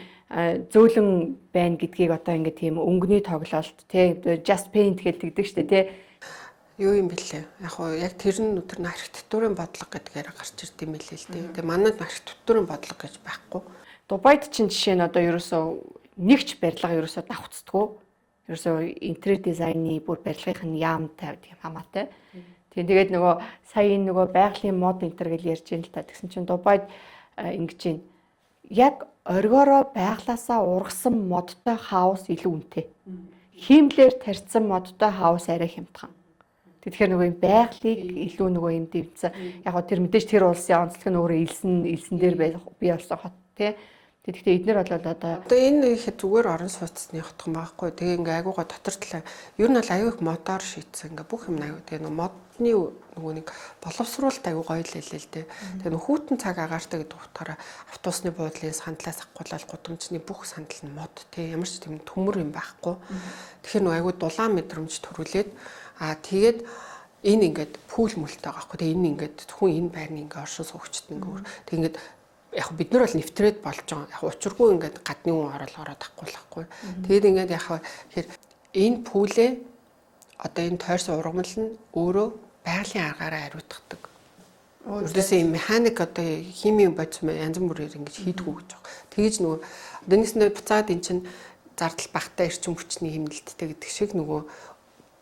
[SPEAKER 1] зөөлөн байна гэдгийг одоо ингээд тийм өнгөний тоглолт тий just paint гэдэг штэ тий.
[SPEAKER 2] Юу юм бэлээ. Яг тэр нь өдөр нь архитектурын бодлого гэдгээр гарч ирд юм билээ л тий. Тэгээ манайд архитектурын бодлого гэж байхгүй.
[SPEAKER 1] Дубайд чинь жишээ нь одоо ерөөсөө нэгч барилга ерөөсөө давхцдаггүй. Ерөөсөө интерьер дизайны бүр барилгын нь яамтай гэдэг юм хамаатай. Тэгээд нөгөө сая энэ нөгөө байгалийн мод интерьер гэж ярьж байна л та. Тэгсэн чинь Дубайд ингэж байна. Яг оргиороо байглаасаа ургасан модтой хаус илүү үнэтэй. Хиймлэр тарьсан модтой хаус арай хямдхан. Тэгэхээр нөгөө юм байгалыг илүү нөгөө юм дэвцсэн. Яг гоо тэр мэдээж тэр улсын онцлог нь өөрөө илсэн дээр бий болсон хот тий. Тэгэхдээ эднэр бол одоо
[SPEAKER 2] энэ ихэд зүгээр орон сууцны хотхон байхгүй. Тэгээ ингээ айгуугаа дотор талаа ер нь бол аюу их модоор шийдсэн ингээ бүх юм аюу тэгээ модны нөгөө нэг боловсруулалт аюу гоё л хэлээ л дээ. Тэгээ нөх хүүтэн цаг агаартай гэдэг утгаараа автобусны буудлын сандлаас ахгуулаад гудамжны бүх сандал нь мод тий ямар ч тийм төмөр юм байхгүй. Тэгэхээр нөгөө аюу дулаан мэдрэмж төрүүлээд тэгээд энэ ингээд пүүл мүлтэй байгаа байхгүй. Тэгээ энэ ингээд зөвхөн энэ байрны ингээ оршин суугчд ингээ тэг ингээд яг бид нар бол нэвтрээд болж байгаа. Яг учиргүй ингээд гадны хүн ороод тахгүй. Тэгээд ингээд яг тэгэхээр энэ пүүлээ одоо энэ тойрсон ургамал нь өөрөө байгалийн аргаараа хариуцдаг. Үрдээсээ юм механик одоо химийн бодис янз бүрээр ингэж хийдгүү гэж байгаа. Тэгэж нөгөө одоо нэгснээ буцаад эн чинь зардал багтаа эрчим хүчний хэмнэлттэй гэдэг шиг нөгөө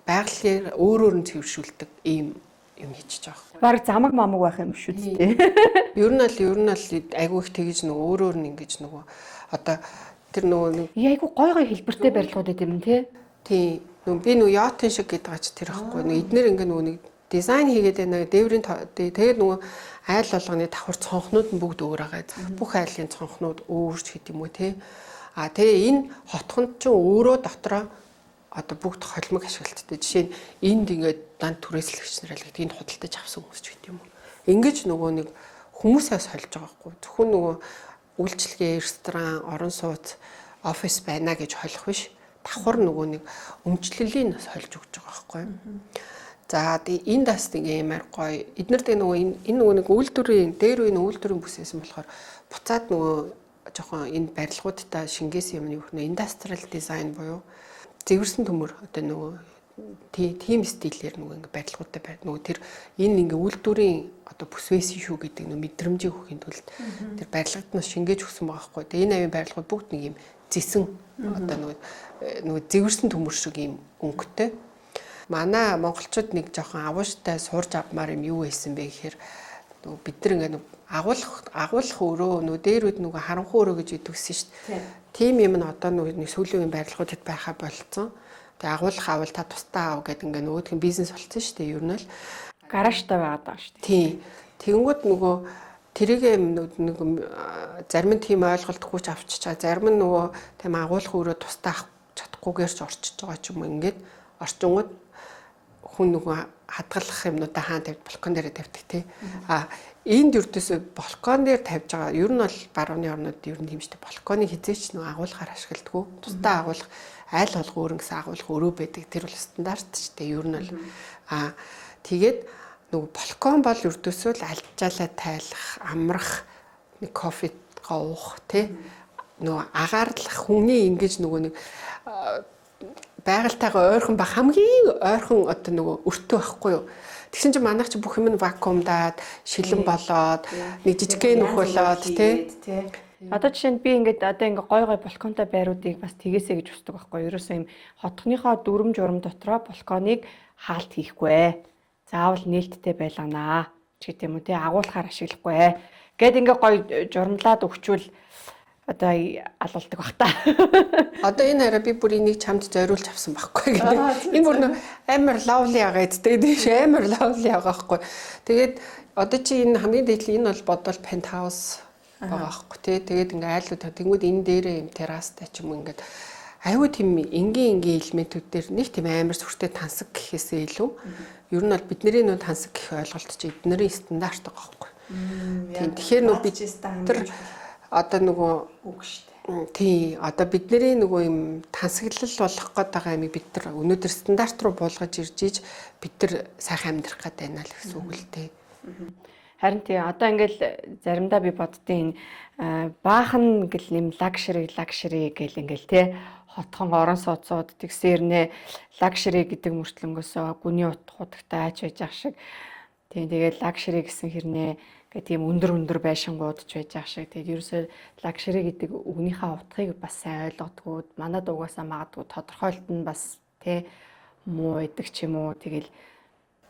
[SPEAKER 2] байгалийн өөрөөр нь цэвэршүүлдэг ийм юм хийчихэж байгаа.
[SPEAKER 1] Бараг замаг мамаг байх юм шүү дээ.
[SPEAKER 2] Ер нь л айгүй их тэгэж нөгөө өөрөөр нь ингэж нөгөө одоо тэр нөгөө нэг
[SPEAKER 1] айгүй гой хэлбэртэй барилгууд гэдэг юм тий.
[SPEAKER 2] Тий. Би нөгөө яотын шиг гэдэг ач тэр ихгүй. Эднэр ингээ нөгөө нэг дизайн хийгээд байна. Дээврийн тэгээд нөгөө айл болгоны давхар цонхнууд нь бүгд өөр байгаа. Бүх айлын цонхнууд өөрч гэдэг юм уу тий. Тэгээ энэ хотхонд ч өөрөө дотроо одоо бүгд холимог ашиглалттай. Жишээ нь энд ингээд дан түрээслэгч нар л гэдэг энд худалдаж авсан хүмүүс ч гэдэг юм уу. Ингэж нөгөө нэг хүмүүсээс холж байгаа байхгүй. Зөвхөн нөгөө үйлчлэгээ, ресторан, орон сууц, офис байна гэж холих биш. Давхар нөгөө нэг өмчлөлийн нас холж өгч байгаа байхгүй. За тэгээ энэ даст ингээмар гоё. Эднэр тэгээ нөгөө энэ нөгөө нэг үйлдвэрийн дээр үе үйлдвэрийн бүсээс болохоор буцаад нөгөө жоохон энэ барилгуудтай шингээсэн юмны юу нэ индастриал дизайн буюу зэвэрсэн төмөр одоо нөгөө тийм стилээр нөгөө ингээ барилгуудтай байна. Нөгөө тэр энэ ингээ үйлдвэрийн одоо бүсвэсэн шүү гэдэг нөгөө мэдрэмжийг өгөхийн тулд тэр барилгад нь шингээж өгсөн байгаа хгүй. Тэгээ энэ авийн барилгууд бүгд нэг юм зэсэн одоо нөгөө зэвэрсэн төмөр шиг юм өнгөтэй. манай монголчууд нэг жоохон агууштай сурж авмаар юм юу байсан бэ гэхээр нөгөө бид нар ингээд агуулах өрөө нөгөө дээрүүд нөгөө харанхуй өрөө гэж идэвсэн шүү дээ. Тийм юм нь одоо нөгөө сүүлийн үеийн барилгуудад байхаа болцсон. Тэгээ агуулах та тустаа аав гэдэг ингээд нөгөөдх нь бизнес болцсон шүү дээ. Ер нь л
[SPEAKER 1] гаражтай байгаад байгаа шүү дээ.
[SPEAKER 2] Тийм. Тэгэнгүүт нөгөө тэрийгээ нэг зарим нь тийм ойлголтгүй ч авчиж байгаа. Зарим нь нөгөө тийм агуулах өрөө тустаа авах чадахгүйгээр ч орчиж байгаа ч юм ингээд орчингууд хүн нөгөө хадгалах юмнуудаа хаан тавьд балкон дээр тавьдаг тий. Энд юрдээс балкон дээр тавьж байгаа. Ер нь бол барууны орнууд ер нь тийм шүү дээ. Балконыг хизээч нөгөө агуулахаар ашигладаг. Тустаа агуулах айл холгоо өрн гэсэн агуулах өрөө байдаг. Тэр бол стандарт шүү дээ. Ер нь бол тэгээд нөгөө балкон бол юрдээсөө л альжаалаа тайлах, амрах, нэг кофе уух тий. Нөгөө агаарлах хүний ингэж нөгөө нэг байгальтайгаа ойрхон ба хамгийн ойрхон одоо нөгөө өртөө байхгүй юу. Тэгсэн чинь манайх чи бүх юм нь вакуумдаад, шилэн болоод, нэг жижигхэн нөхөлөөд тий.
[SPEAKER 1] Одоо жишээнд би ингээд одоо ингээ гой балконтой байруудыг бас тгээсэй гэж хүсдэг байхгүй юу. Ерөөсөө юм хотхныхоо дүрм журам дотроо балконыг хаалт хийхгүй. Заавал нээлттэй байлганаа ч гэдэм үү тий. Агуулахаар ашиглахгүй. Гэт ингээ гой журамлаад өгчүүл одоо алуулдаг бах та.
[SPEAKER 2] Одоо энэ хараа би бүр энийг чамд зориулж авсан байхгүй гэдэг. Энэ бүр амар лавли байгаа гэдэг. Тийш амар лавли байгаа байхгүй. Тэгээд одоо чи энэ хамгийн дээдл энэ бол бодвол пентхаус байгаа байхгүй тий. Тэгээд ингээ айлууд тэнгууд энэ дээрээ юм террастай ч юм ингээд аюу тийм энгийн элементүүд дээр нэг тийм амар сүртэй тансаг гэхээсээ илүү ер нь бол бидний нөө тансаг гэх ойлголт чи эднэрийн стандарт байгаа байхгүй. Тэгэхээр нөө бид тэр одоо нөгөө
[SPEAKER 1] үг шүү дээ.
[SPEAKER 2] Тий, одоо бидний нөгөө юм тансаглал болох гээд байгаа юм бид нар өнөөдөр стандарт руу буулгаж ирж бид нар сайхан амьдрах гээд байна л гэсэн үг л дээ.
[SPEAKER 1] Харин тий одоо ингээл заримдаа би боддtiin баахан гэл нэм лагшри гэл ингээл тий хотхон орон сууцууд тэгсэрнэ лагшри гэдэг мөртлөнгөөсөө гүний утгуудтай аач байж ах шиг тий тэгээд лагшри гэсэн хэрнээ гэх тийм өндөр байшингууд ч байж ах шиг тэгээд ерөөсөө лагшри гэдэг үгнийхээ утгыг бас сайн ойлгодгоо манад угаасаа магадгүй тодорхойлт нь бас тий муу байдаг ч юм уу тэгэл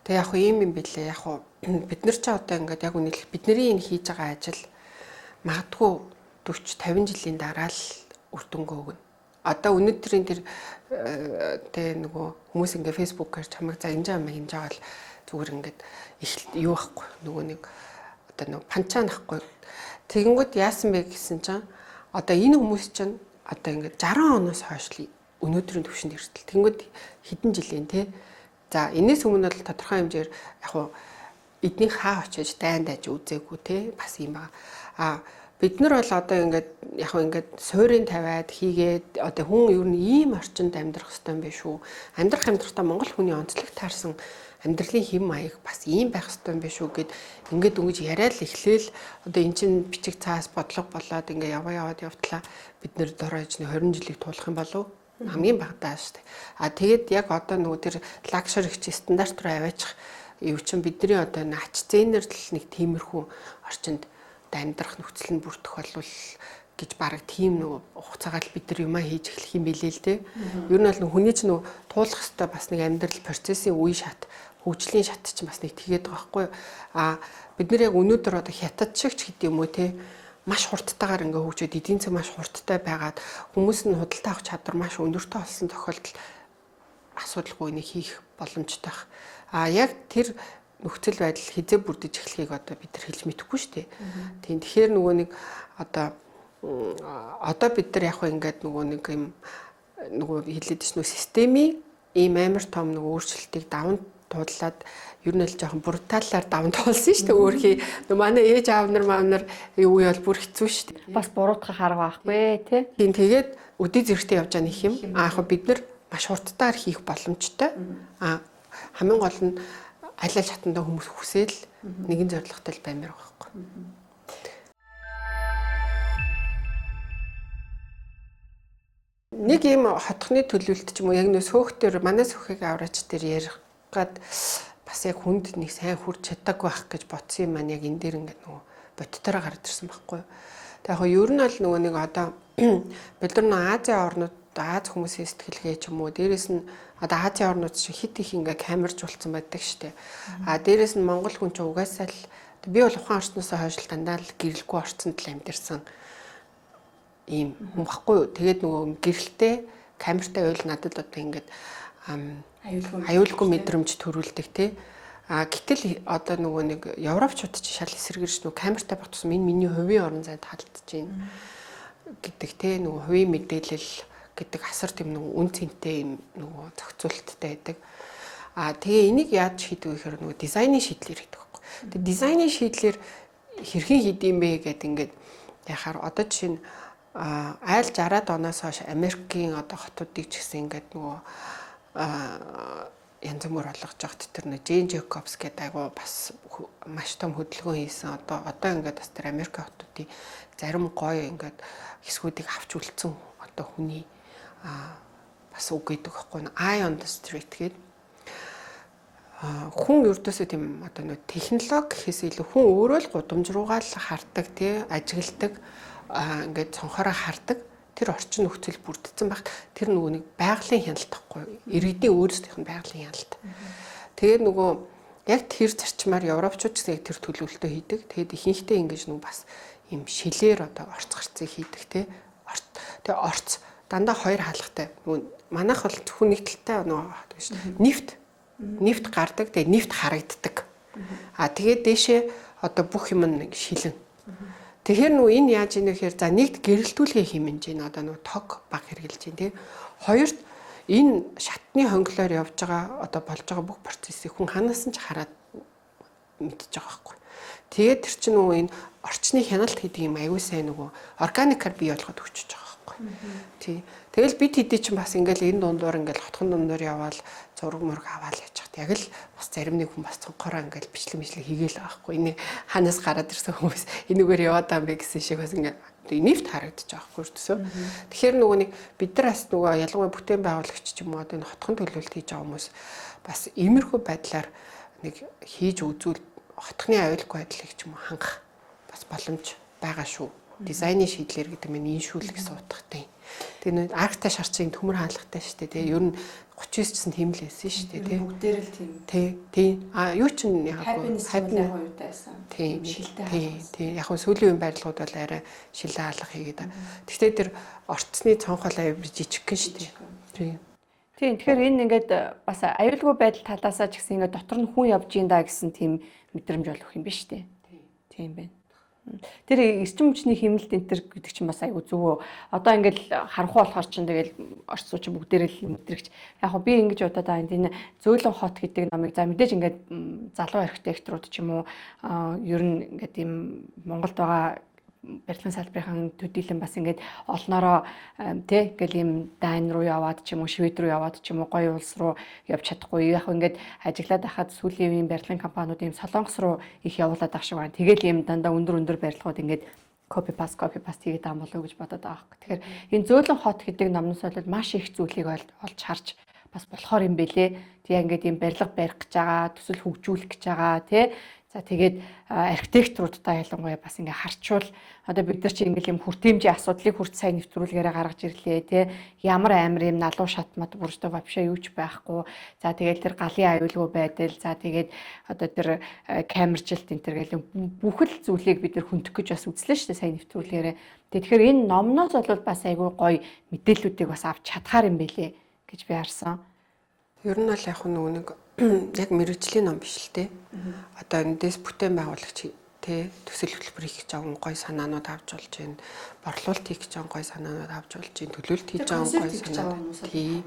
[SPEAKER 2] тэг яг хөө юм бэлээ яг хөө бид нар ч одоо ингээд яг үнэхээр бидний энэ хийж байгаа ажил магадгүй 40-50 жилийн дараа л үр дүнгээ өгнө. Одоо өнөөдрийн тэр тэг нөгөө хүмүүс ингээд фэйсбүүкээр чамайг за энэ юм хийж байгаа л зүгээр ингээд их юу байхгүй нөгөө нэг одоо нөгөө панчаа нахгүй. Тэгэнгүүт яасан бэ гэсэн чинь одоо энэ хүмүүс чинь одоо ингээд 60 оноос хойш л өнөөдрийн төвшөнд ирсэн. Тэгэнгүүт хэдэн жилийн те. За энэс өмнө бол тодорхой хэмжээр яг хуу эдний хаа очиж дайндаж үзээгүй те бас юм байна. Бид нар бол одоо ингээд яг хуу ингээд суурийн тавиад хийгээд одоо хүн ер нь ийм орчинд амьдрах хэрэгтэй юм биш үү? Амьдрахтаа Монгол хүний онцлог таарсан амьдралын хэм маяг бас ийм байх хэрэгтэй юм биш үү гэд ингээд өнгөж яриад л эхлээл одоо эн чин бичиг цаас бодлого болоод ингээд яваад явтлаа бид нэр дөрөж 20 жилийг туулах юм болов хамгийн багадаа шүү дээ. Тэгээд яг одоо нөгөө тэр лагшери хч стандарт руу аваачих юу чинь бидний одоо нач зэнэр л нэг тиймэрхүү орчинд амьдрах нөхцөл нь бүрдэх болвол гэж бараг тийм нөгөө хугацаагаар бид нар юмаа хийж эхлэх юм билээ л дээ. Ер нь бол хүний ч нөгөө туулах хэвээр бас нэг амьдрал процессын үе шат, хөгжлийн шат чинь бас нэг тэгээд байгаа байхгүй. Бид нар яг өнөөдөр одоо хятад шиг ч гэдэг юм уу те маш хурдтайгаар ингээ хөгжөөд эдийн засаг маш хурдтай байгаад хүмүүс нь худалдаа авах чадвар маш өндөртэй болсон тохиолдолд асуудалгүй нэг хийх боломжтой байх. Яг тэр нөхцөл байдал хизээ бүрдэж эхлэхийг одоо бид нар хэлж мэдэхгүй шүү дээ. Тийм тэгэхээр нөгөө нэг одоо бид нар яг хөө ингээд нөгөө нэг юм нөгөө хэлээд ич нөгөө системийн ийм амар том нөгөө өөрчлөлтийг даван туудлаад ер нь л жоохон бруталаар даван туулсан шүү дээ. Өөрхий манай ээж аав нар юу бол бүр хэцүү шүү дээ.
[SPEAKER 1] бас буруутгах арга байхгүй тий.
[SPEAKER 2] Тийм тэгээд өдөө зэрэгтэй явж байгаа нэг юм. Яг бид нар маш хурдтайгаар хийх боломжтой. Хамгийн гол нь аль шатанда хүмүүс хүсэл нэгэн зорилготой л баймаар байгаа байхгүй. Нэг юм хотхны төлөвлөлт ч юм уу яг нөө сөөхтөр манай сөөхийг авраач дээр ярих гад бас яг хүнд нэг сайн хүрч чадаагүй байх гэж бодсон юм маань яг энэ дээр ингээд нөгөө бодтойроо гарч ирсэн байхгүй. Тэгээ яг ер нь бол нөгөө нэг одоо бид нар Азийн орнууд Аз хүмүүсийн сэтгэлгээ ч юм уу дээрэс нь одоо Азийн орнууд шиг хит их ингээ камерж болцсон байдаг штэ. Дээрэс нь Монгол хүн ч угаасаа л би бол ухаан орчноосоо хойш л дандаа л гэрэлгүй орчинд л амьдэрсэн ийм хүн баггүй юу. Тэгээд нөгөө гэрэлтэй камертай байвал надад одоо ингээд аюулгүй мэдрэмж төрүүлдэг тий. Гэтэл одоо нөгөө нэг европчууд ч шал эсэргэрч нөгөө камертай байх тусам энэ миний хувийн орон зайд халдж байна гэдэг тий. Нөгөө хувийн мэдээлэл гэдэг асар тийм нөгөө үн цэнтэй юм нөгөө зохицуулттай байдаг. Тэгээ энийг яаж хийдэг вэ гэхээр нөгөө дизайны шийдлэр хийдэг байхгүй. Тэгээ дизайны шийдлэр хэрхэн хийдэм бэ гэдэг ингээд яхаар одоо жишээ нь айл 60-аад оноос хойш Америкийн одоо хотуудыг ч гэсэн ингээд нөгөө янз бүр болгож явахт тэр нэг Джейн Жакобс гэдэг айгу бас маш том хөдөлгөөн хийсэн. Одоо ингээд бас тэр Америк хотуудын зарим гоё ингээд хэсгүүдийг авч үлдсэн одоо хүний бас үг гэдэг байхгүй нь Eye on the Street гэдэг. Хүн ердөөсөө тийм одоо нэг технологи гэхээс илүү хүн өөрөө л гудамж руугаа л хардаг тий ажигладаг ингээд цонхороо хардаг тэр орчин нөхцөл бүрдсэн байх тэр нөгөө нэг байгалийн хяналт тахгүй иргэдийн өөрсдийнх нь байгалийн хяналт. Тэгээд нөгөө яг тэр зарчмаар европчууд ч гэсэн тэр төлөвлөлтөө хийдэг. Тэгээд ихэнхдээ ингэж нөгөө бас юм шилээр одоо орц гарцыг хийдэг тий. Тэгээ орц дандаа хоёр хаалгатай. Нөгөө манайх бол зөвхөн нэг талтай нөгөө нефт гардаг. Тэгээ нефт харагддаг. Тэгээд дээшээ одоо бүх юм нэг шилэн. Тэгэхээр нөгөө энэ яаж ийм вэ гэхээр за нэгд гэрэлтүүлгээ хэмнэж байна. Одоо нөгөө тог баг хэрглэж байна тий. Хоёрт энэ шатны хонглоор явж байгаа одоо болж байгаа бүх процессыг хүн ханаас нь ч хараад мэдчихэж байгаа байхгүй. Тэгээд тэр чинь нөгөө энэ орчны хяналт гэдэг юм аюул сайн нөгөө органикаар бий болгоод өчөж байгаа байхгүй. Тий. Тэгэл бид хэдий чинь бас ингээл энэ дундуур ингээл хотхон дундуур яваал зураг мөрөг аваал яж хат. Яг л бас зарим нэг хүн бас цонхороо ингээл бичлэг хийгээл байгаа байхгүй. Энийг ханаас гараад ирсэн хүмүүс энэгээр яваад байгаа юм бэ гэсэн шиг бас ингээд нефт харагдаж байгаа байхгүй төсөө. Тэгэхээр нөгөө нэг бид нар бас нөгөө ялангуяа бүтээн байгуулагч ч юм уу одоо энэ хотхон төлөвлөлт хийж байгаа хүмүүс бас иймэрхүү байдлаар нэг хийж үзүүл хотхны аюулгүй байдлыг ч юм уу хангах бас боломж байгаа шүү. Дизайны шийдлэр гэдэг нь энэ шүүлэг суутгатай. Тэгээ нэг арктай шарцын төмөр хаалгатай шүү дээ. Тэгээ ер нь 39 ч тийм л байсан шүү дээ.
[SPEAKER 1] Тэгээ бүгдээр л тийм.
[SPEAKER 2] Тий. Юу ч яг
[SPEAKER 1] хайпны хуйдайсан.
[SPEAKER 2] Тийм. Тий. Яг нь сүүлийн үеийн барилгууд бол арай шилэн хаалга хийгээд. Гэхдээ тэр орцны цонхол аюул жижигхэн шүү дээ. Тий.
[SPEAKER 1] Тийм. Тэгэхээр энэ ингээд бас аюулгүй байдал талаасаа ч гэсэн ингээд дотор нь хүн явж ийн да гэсэн тийм мэдрэмж болох юм биш үү? Тийм байна. Тэр эрчим хүчний хэмнэлт энэ төр гэдэг чинь бас айгүй зөвөө. Одоо ингээл харанхуй болохоор чинь тэгэл орцсуу чинь бүгдээрээ л мэдрэгч. Яг би ингэж удаа даа энэ зөөлөн хот гэдэг номыг за мэдээж ингээд залуу архитекторууд ч юм уу ер нь ингээд ийм Монголд байгаа барилгын салбарын төдийлөн бас ингээд олноороо тий ингээл ийм Дайн руу яваад ч юм уу Швед рүү яваад ч юм уу гоё улс руу явж чадахгүй яг ингээд ажиглаад байхад сүүлийн үеийн барилгын компаниуд ийм Солонгос руу их явуулаад ах шиг байна. Тэгэл ийм дандаа өндөр барилгууд ингээд copy paste хийгээд байгаа болов уу гэж бодоод байгаа хэрэг. Тэгэхээр энэ зөөлөн хот гэдэг номноос бол маш их зүйлийг олж харж бас болохоор юм бэлээ. Тэгээ ингээд ийм барилга барих гэж байгаа, төсөл хөгжүүлэх гэж байгаа тий. За тэгээд архитекторуудтай ялангуяа бас ингээ харчвал одоо бид нар чи ингээл юм хүртээмжийн асуудлыг хүрт сайн нэвтрүүлгээрээ гаргаж ирлээ тий ямар амар юм налуу шатмат бүржтэй вообще юу ч байхгүй. За тэгээд тэр галын аюулгүй байдал за тэгээд одоо тэр камержилт энэ төр гэл бүхэл зүйлийг бид нар хөндөх гэж бас үзлээ шүү дээ сайн нэвтрүүлгээрээ. Тэгэхээр энэ номноос бол бас айгүй гоё мэдээллүүдийг бас авч чадхаар юм бэлээ гэж би харсан.
[SPEAKER 2] Ер нь бол яг нэг яг мэрэгжлийн ном биш л те. Одоо эндээс бүтээн байгуулагч те төсөл хөтөлбөр хийх гэж байгаа гоё санаанууд авч болж байна. Борлуулалт хийх гэж байгаа гоё санаанууд авч болж байна. Төлөвлөлт хийж байгаа гоё санаанууд. Тий.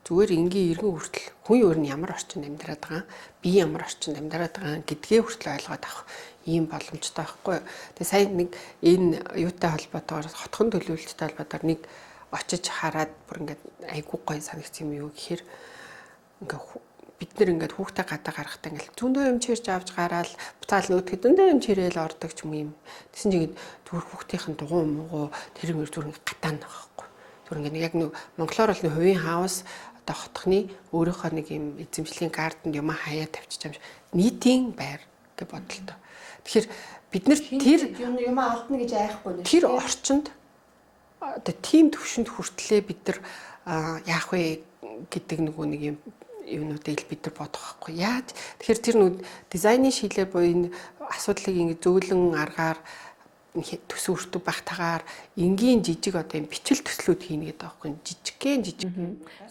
[SPEAKER 2] Зүгээр энгийн иргэн хүртэл хүн өөр нь ямар орчинд амьдраад байгаа, би ямар орчинд амьдраад байгаа гэдгээ хүртэл ойлгоод авах ийм боломжтой байхгүй. Тэгээ сая нэг энэ юутай холбоотойгоор хотхон төлөвлөлттэй холбоотойгоор нэг очиж хараад бүр ингээд айгуу гоё санагдсан юм юу гэхээр ингээд бид нэр ингээд хүүхдээ гадаа гарахтаа ингээд зөндөө юм чирж авч гараал буцаал нөтгөд зөндөө юм чирээл ордог ч юм юм. Тэсэн чинь ингээд зүрх хүүхдийн дугуй муугуу тэр мөр зүрх гатаан байхгүй. Зүр ингээд яг нэг монголоор бол нэг хувийн хаус одоо хотхны өөрийнхөө нэг юм эзэмшлийн картанд юм хаяа тавьчих юм шиг нийтийн байр гэж бодолтой. Тэгэхээр бид нэр тэр
[SPEAKER 1] юм алдна гэж айхгүй нэ.
[SPEAKER 2] Тэр орчинд одоо тийм төвшөнд хүртлээ бид нар яах вэ гэдэг нэг юм юунуудыг бид нар бодох байхгүй. Яаж тэгэхээр тэр дизайны шилээ буюу энэ асуудлыг ингэ зөөлөн аргаар төсөв өртөг багтаагаар энгийн жижиг одоо юм бичил төслүүд хийнэ гэдэг байхгүй. Жижиг.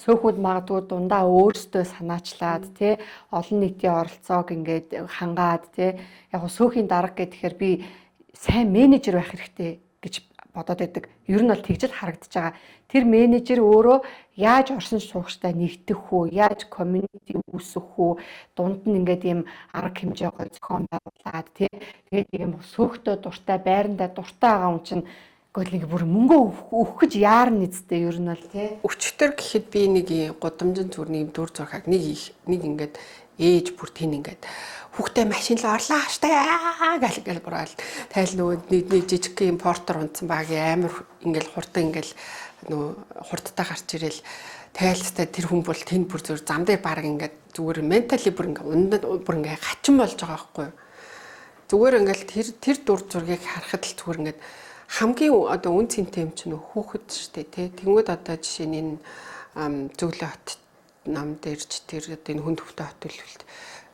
[SPEAKER 1] Сөөхүүд магадгүй дундаа өөрсдөө санаачлаад тий олон нийтийн оролцоог ингээд хангаад тий яг сөөхийн дарга гэхээр би сайн менежер байх хэрэгтэй гэж бодоод байдаг. Ер нь бол тэгж л харагдаж байгаа. Тэр менежер өөрөө яаж оршин суугчтай нэгдэх үү, яаж community үүсгэх үү, дунд нь ингээд ийм арга хэмжээ гой зохион байгуулад тий. Тэгээд ийм сөөхтөө дуртай, байрандаа дуртай байгаа юм чинь гэхдээ нэг бүр мөнгө өгөх гэж яарна нэцтэй ер нь бол тий.
[SPEAKER 2] Өчтөр гэхэд би нэг гудамжин зүрний дүр зурхаг нэг ингээд ээж бүр тийм ингээд хүүхдээ машин л орлоо штаа гэл бураал тайл нөгөө нэг жижиг юм портер унтсан багийн амар ингээл хурдан ингээл нөгөө хурдтай гарч ирэл тайлстай тэр хүн бол тэнд бүр зөв зам дээр баг ингээд зүгээр ментали бүр ингээд бүр ингээд хачин болж байгаа байхгүй юу. Зүгээр ингээл тэр дур зургийг харахад л зүгээр ингээд хамгийн одоо үн цэнтэй юм чинь хүүхэд штэ тий. Тэнгүүд одоо жишээ нь энэ Зөвлөө хот нам дээрч тэр одоо энэ хүн төвтэй хот төлөвлөлт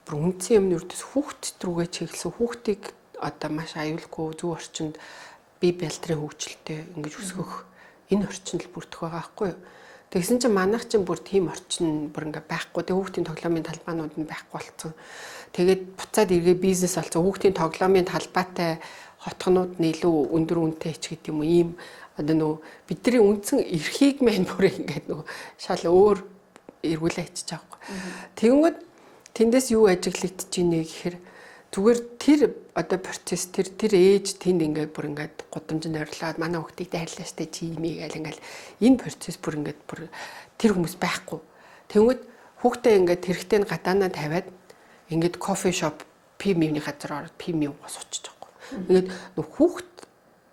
[SPEAKER 2] бүр үндсэн юмны үрдээс хүүхдэд рүүгээ чиглэсэн хүүхдийг одоо маш аюулгүй зөв орчинд бие бэлтрийн хөгжилтэй ингэж өсгөх энэ орчинд л бүрдэх байгаа байхгүй юу. Тэгсэн чинь манайх чинь бүр тийм орчин бүр ингээ байхгүй. Тэг хүүхдийн тоглоомын талбайнууд нь байхгүй болцсон. Тэгээд буцаад эргээ бизнес болсон. Хүүхдийн тоглоомын талбайтай хотгонууд нь илүү өндөр үнэтэй ч гэдэг юм уу. Ийм одоо нөгөө бидний үндсэн эрхийг мэн бүр ингээд нөгөө шал өөр эргүүлээ ичиж байгаа байхгүй. Тэгэнгүүт тэндээс юу ажиглагдаж ийнэ гэхээр зүгээр тэр одоо процесс тэр ээж тэнд ингээд бүр ингээд гудамжинд орилоод манай хүүхдийг дайрлаа штэ чи имийг айл ингээд энэ процесс бүр ингээд бүр тэр хүмүүс байхгүй. Тэнгүүд хүүхдээ ингээд тэрхтээ гадаанаа тавиад ингээд кофе шоп пимивний газар ороод пими суучих жоохгүй. Ингээд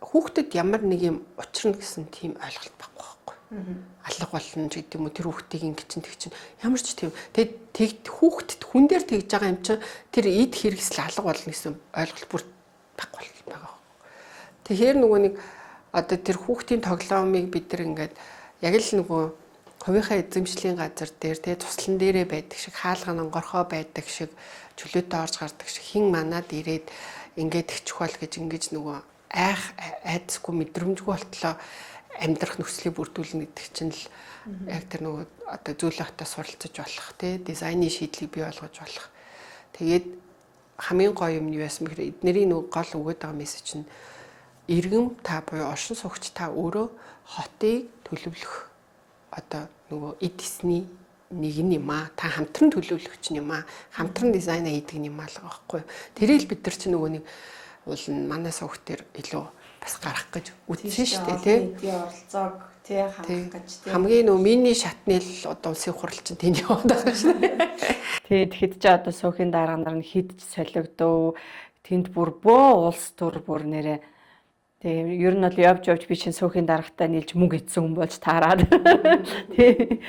[SPEAKER 2] хүүхдэд ямар нэг юм учрна гэсэн тийм ойлголт байхгүй байхгүй. Алга болно ч гэдэг юм уу тэр хүүхдийг ингэ чинь тэг чинь ямар ч тийм тэгээд хүүхдэд хүн дээр тэгж байгаа юм чинь тэр эд хэрэгсэл алга болно гэсэн ойлголт бүр байхгүй байгаа. Тэгэхээр нөгөө нэг одоо тэр хүүхдийн тоглоомыг бид нар ингээд яг л нөгөө хувийнхаа эзэмшлийн газар дээр тэгээ туслан дээрээ байдаг шиг хаалган онгорхоо байдаг шиг чөлөөтэй орж гардаг шиг хин манад ирээд ингээд тэгчих бол гэж ингэж нөгөө айдсгүй мэдрэмжгүй болтлоо амьдрах нөхцөлийг бүрдүүлнэ гэдэг чинь л яг тэр нөгөө одоо Зөвлөө хотоос суралцаж болох тий дизайны шийдлийг бий болгож болох. Тэгээд хамгийн гоё юм нь юу яасан бэхээр эднэрийн нөгөө гол өгөөд байгаа мессеж нь иргэн та буюу оршин суугч та өөрөө хотыг төлөвлөх одоо нөгөө эдисний нэг юм аа та хамтран төлөвлөгч юм аа хамтран дизайнаа хийдэг юм аа л байгаа байхгүй. Тэрийг бид нар чинь нөгөө нэг уул нь манай суугч төр илүү бас гарах гэж үзсэн шүү дээ тий.
[SPEAKER 1] Нийтийн оролцоог тий хангах гэж тий.
[SPEAKER 2] Хамгийн нөгөө миний шатны л одоо улсын хурал чинь тэнд яваад байгаа шүү дээ.
[SPEAKER 1] Тий тэгэхэд ч одоо суухийн дарга нар нь хидж солигдов. Тэнд бүр бөө улс төр бүр нэрээ тий ер нь бол явж би чинь суухийн даргатай нийлж мөнгө идсэн хүн болж таарад. Тий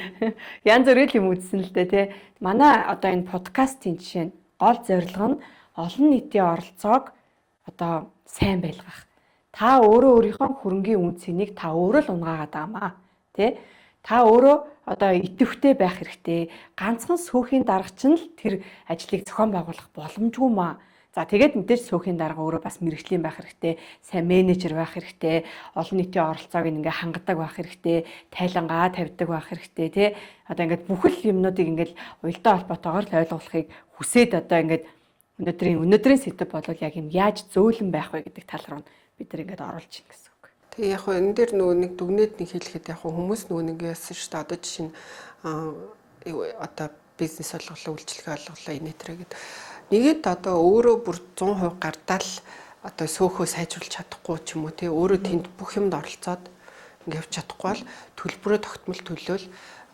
[SPEAKER 1] янз бүрийн юм үзсэн л дээ тий. Манай одоо энэ подкастын жишээ нь гол зорилго нь олон нийтийн оролцоог одоо сайн байлгах. Та өөрөө өөрийнхөө хөрөнгийн үн цэнийг та өөрөө л унгаагаад байгаамаа. Тэ? Та өөрөө одоо идэвхтэй байх хэрэгтэй. Ганцхан сүүхийн дарга чинь л тэр ажлыг зохион байгуулах боломжгүй маа. За тэгээд мэдээж сүүхийн дарга өөрөө бас мэрэгжлийн байх хэрэгтэй. Сайн менежер байх хэрэгтэй. Олон нийтийн оролцоог ингээ хангадаг байх хэрэгтэй. Тайлангаа тавьдаг байх хэрэгтэй. Тэ? Одоо ингээд бүхэл юмнуудыг ингээд уялдаа холбоотойгоор л ойлгуулахыг хүсээд одоо ингээд өнөөдрийн сэдэв бол яг юм яаж зөөлөн байх вэ гэдэг тал руу бид нар ингээд оруулж ийн гэсэн үг.
[SPEAKER 2] Тэгээ яг хөө энэ дээр нөгөө нэг дүгнээд нэг хэлэхэд яг хүмүүс нөгөө нэг яасан шүү дээ. Одоо жишээ нь одоо бизнес олголоо, үйлчлэгээ олголоо инээтрэ гэдэг. Нэгэд одоо өөрөө бүр 100% гардаал одоо сөөхөө сайжруулж чадахгүй ч юм уу тий өөрөө тэнд бүх юмд оролцоод ингээд явж чадахгүй бол төлбөрөө тогтмол төлөөл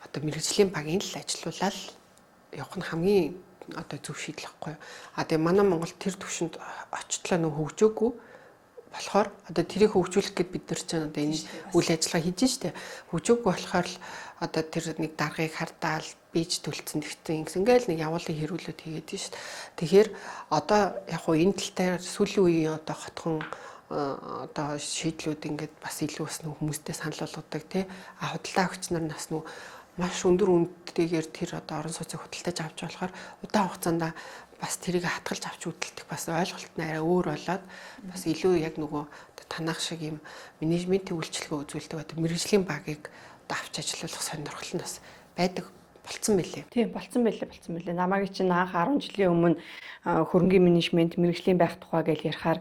[SPEAKER 2] одоо мэрэгжлийн багийн л ажилуулаад явах нь хамгийн одоо зөв шийдэл байхгүй. А тэгээ манай Монгол тэр төвшөнд очихлоо нөх хөгжөөгүй болохоор одоо тэрийг хөгжүүлэх гээд бид нар ч одоо энэ үйл ажиллагаа хийж штэ. Хөгжөөгүй болохоор л одоо тэр нэг даргыг хардаал бийж төлцөн тэгтэн ингээл нэг явуулын хэрүүлүүд хийгээд штэ. Тэгэхээр одоо яг хуу энэ тал дээр сүүлийн үеийн одоо хотхон одоо шийдлүүд ингээд бас илүү бас нэг хүмүүстэй санал болгодог тий. Худалдаа өгч нар нас нэг маш өндөр үнэтэйгээр тэр одоо орон сууцыг худалдаж авч болохоор удаан хугацаанд бас тэрийг хатгалж авч хөдөлтөх бас ойлголт нь арай өөр болоод бас илүү яг нөгөө танах шиг юм менежментийн үйлчлэгээ үзүүлдэг одоо мэргэжлийн багийг одоо авч ажиллуулах сонирхол нь бас байдаг болцсон байлээ.
[SPEAKER 1] Тийм болцсон байлээ. Намайг чинь анх 10 жилийн өмнө хөрөнгийн менежмент мэргэжлийн байх тухай гэж ярихаар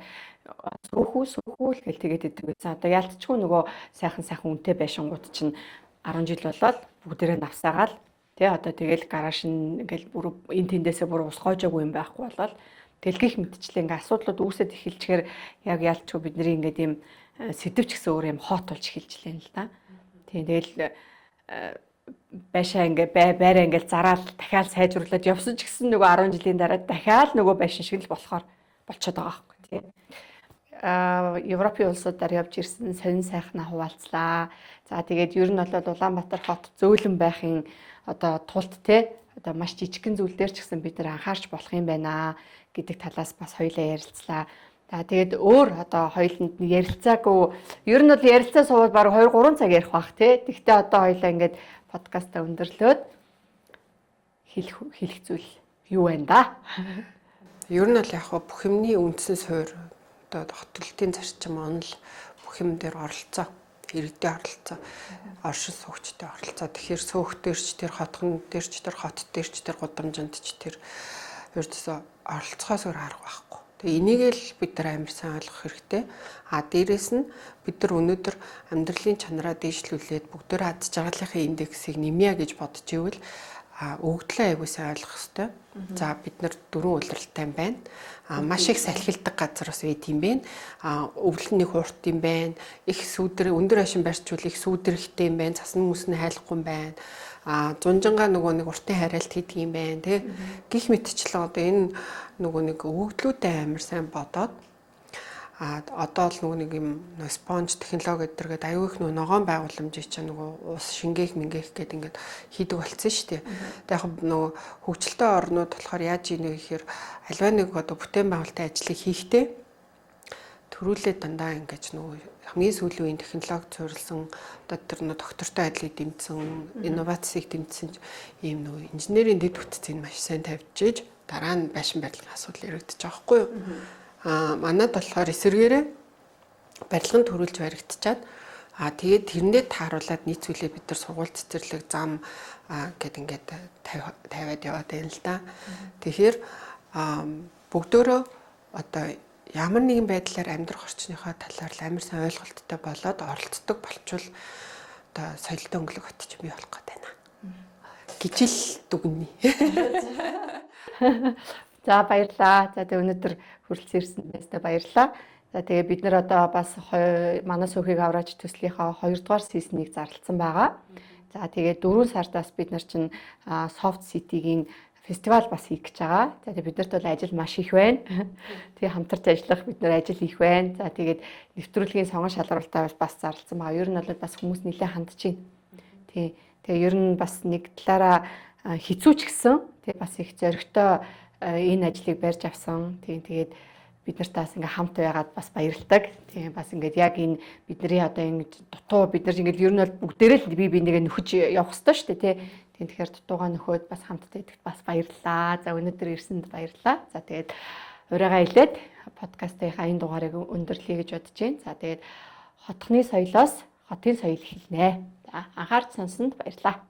[SPEAKER 1] сөхүүл гэж тэгээд идэг байсан. Одоо яалтчгүй нөгөө сайхан үнэтэй байшингууд чинь 10 жил болоод бүгдээрээ навсаагаал тий одоо тэгэл гараж нь ингээл бүр энэ тэндээсээ бүр усгоожоогүй юм байхгүй болоод тэгэл гих мэдчлээ ингээ асуудлууд үүсэт эхэлчихээр яг яалтчгүй бидний ингээд юм сэдвч гэсэн өөр юм хот болж эхэлж лээ л да. Тийм тэгэл байшаа ингээ байраа ингээл зараал дахиад сайжруулад явсан ч гэсэн нөгөө 10 жилийн дараа дахиад нөгөө байшин шиг л болохоор болчиход байгаа байхгүй тий. Европын улсуудаар явж ирсэн сонин сайхнаа хуваалцлаа. За тэгээд ер нь бол Улаанбаатар хот зөөлөн байхын одоо тулд те одоо маш жижигхэн зүйл дээр ч гэсэн бид нар анхаарч болох юм байна гэдэг талаас бас хоёулаа ярилцлаа. За тэгээд өөр одоо хоёуланд нь ярилцаагүй ер нь бол ярилцаа суугаад баг 2-3 цаг ярих бах те. Тэгтээ одоо хоёулаа ингээд подкастаа өндөрлөөд хэлэх зүйл юу байна да?
[SPEAKER 2] Ер нь бол яг бүх юмний үндсэн суурь одоо хотолтын зарчим онол бүх юм дээр оролцоо, иргэдийн оролцоо, оршин суугчдын оролцоо. Тэгэхээр сөөхтөрч тэр хотгон дээрч тэр хот дээрч тэр гудамжинд ч тэр ердөөсөө оролцохоос өөр арга байхгүй. Тэгээ энийг л бид нар амар сайн ойлгох хэрэгтэй. Дээрээс нь бид нар өнөөдөр амьдралын чанараа дээшлүүлээд бүгдөө ад жаргалынхаа индексийг нэмье гэж бодож ивэл өгдлөө аягүй сайн ойлгох хэрэгтэй. За бид нар 4 улиралтай юм байна. Маш их салхилдаг газар бас байт юм байна. Өвлөний хуурт юм байна. Их сүүдэр өндөр хашин барьчвал их сүүдэрхтэй юм байна. Цасны мөсний хайлахгүй юм байна. Зунжангаа нөгөө нэг уртын харайлт хийдэг юм байна. Тэ гих мэтчлэн одоо энэ нөгөө нэг өгдлүүдээ амар сайн бодоод одоо л нөгөө нэг юм спонж технологи гэдэргээд аюу их нөгөө ногоон байгууламжийг чинь нөгөө ус шингээх мингээх гэдэг ингээд хийдэг болцсон шүү дээ. Тэгээ яг нөгөө хөгжилтэй орнууд болохоор яаж ийнэ гэхээр альва нэг одоо бүтээн байгуулалтын ажлыг хийхдээ төрүүлээ дандаа ингэж нөгөө хамгийн сүүлийн үеийн технологи суурилсан одоо тэр нөгөө доктортой ажлыг дэмжсэн инновацийг дэмжсэн ийм нөгөө инженерийн дэд бүтцийг маш сайн тавьжиж дараа нь байшин барилгын асуудал яригдчих жоохгүй юу? Манайд болохоор эсвэргээрээ барилгын төрүүлж баригдчаад тэгээд тэрэндээ тааруулаад нийцүүлээ бид нар сургууль цэцэрлэг зам гэд ингээд тавиад яваад байна л да. Тэгэхээр бүгдөө одоо ямар нэгэн байдлаар амьдрах орчныхаа талаар амар сайн ойлголттой болоод оролцдог болчвол одоо соёлтой өнгөлөг хот ч бий болох гэдэг байна. Гижил дүгнэе.
[SPEAKER 1] За баярлаа. За тэгээ өнөөдөр хүрэлцэн ирсэн байстай баярлаа. За тэгээ бид нар одоо бас манай сүүхийг авраач төслийнхаа 2 дугаар сизнийг зарласан байгаа. За тэгээ 4 сараас бид нар чинь Soft City-гийн фестивал бас хийх гэж байгаа. За тэгээ биднэрт бол ажил маш их байна. Тэгээ хамтарч ажиллах бид нар ажил их байна. За тэгээд нэвтрүүлгийн сонгон шалгуулалтаа бас зарласан байгаа. Ер нь бол бас хүмүүс нэлээд хандж байна. Тэгээ ер нь бас нэг талаараа хэцүү ч гэсэн тэгээ бас их зоригтой энэ ажлыг барьж авсан. Тэгээд бид нартаас ингээ хамт байгаад бас баярлалдаг. Тийм бас ингээд яг энэ бидний одоо ингэ дутуу бид нар ингээд ер нь бол бүгдээрээ л бие бинийгээ нөхөж явах хэрэгтэй шүү дээ, тийм тэгэхээр дутуугаа нөхөөд бас хамтдаа идэгт бас баярлалаа. За өнөөдөр ирсэнд баярлалаа. За тэгээд урайгаа хэлээд подкастынхаа энэ дугаарыг өндөрлөе гэж бодож байна. За тэгээд хотхны соёлоос хотын соёл хэлнэ. За анхаарч сонссонд баярлалаа.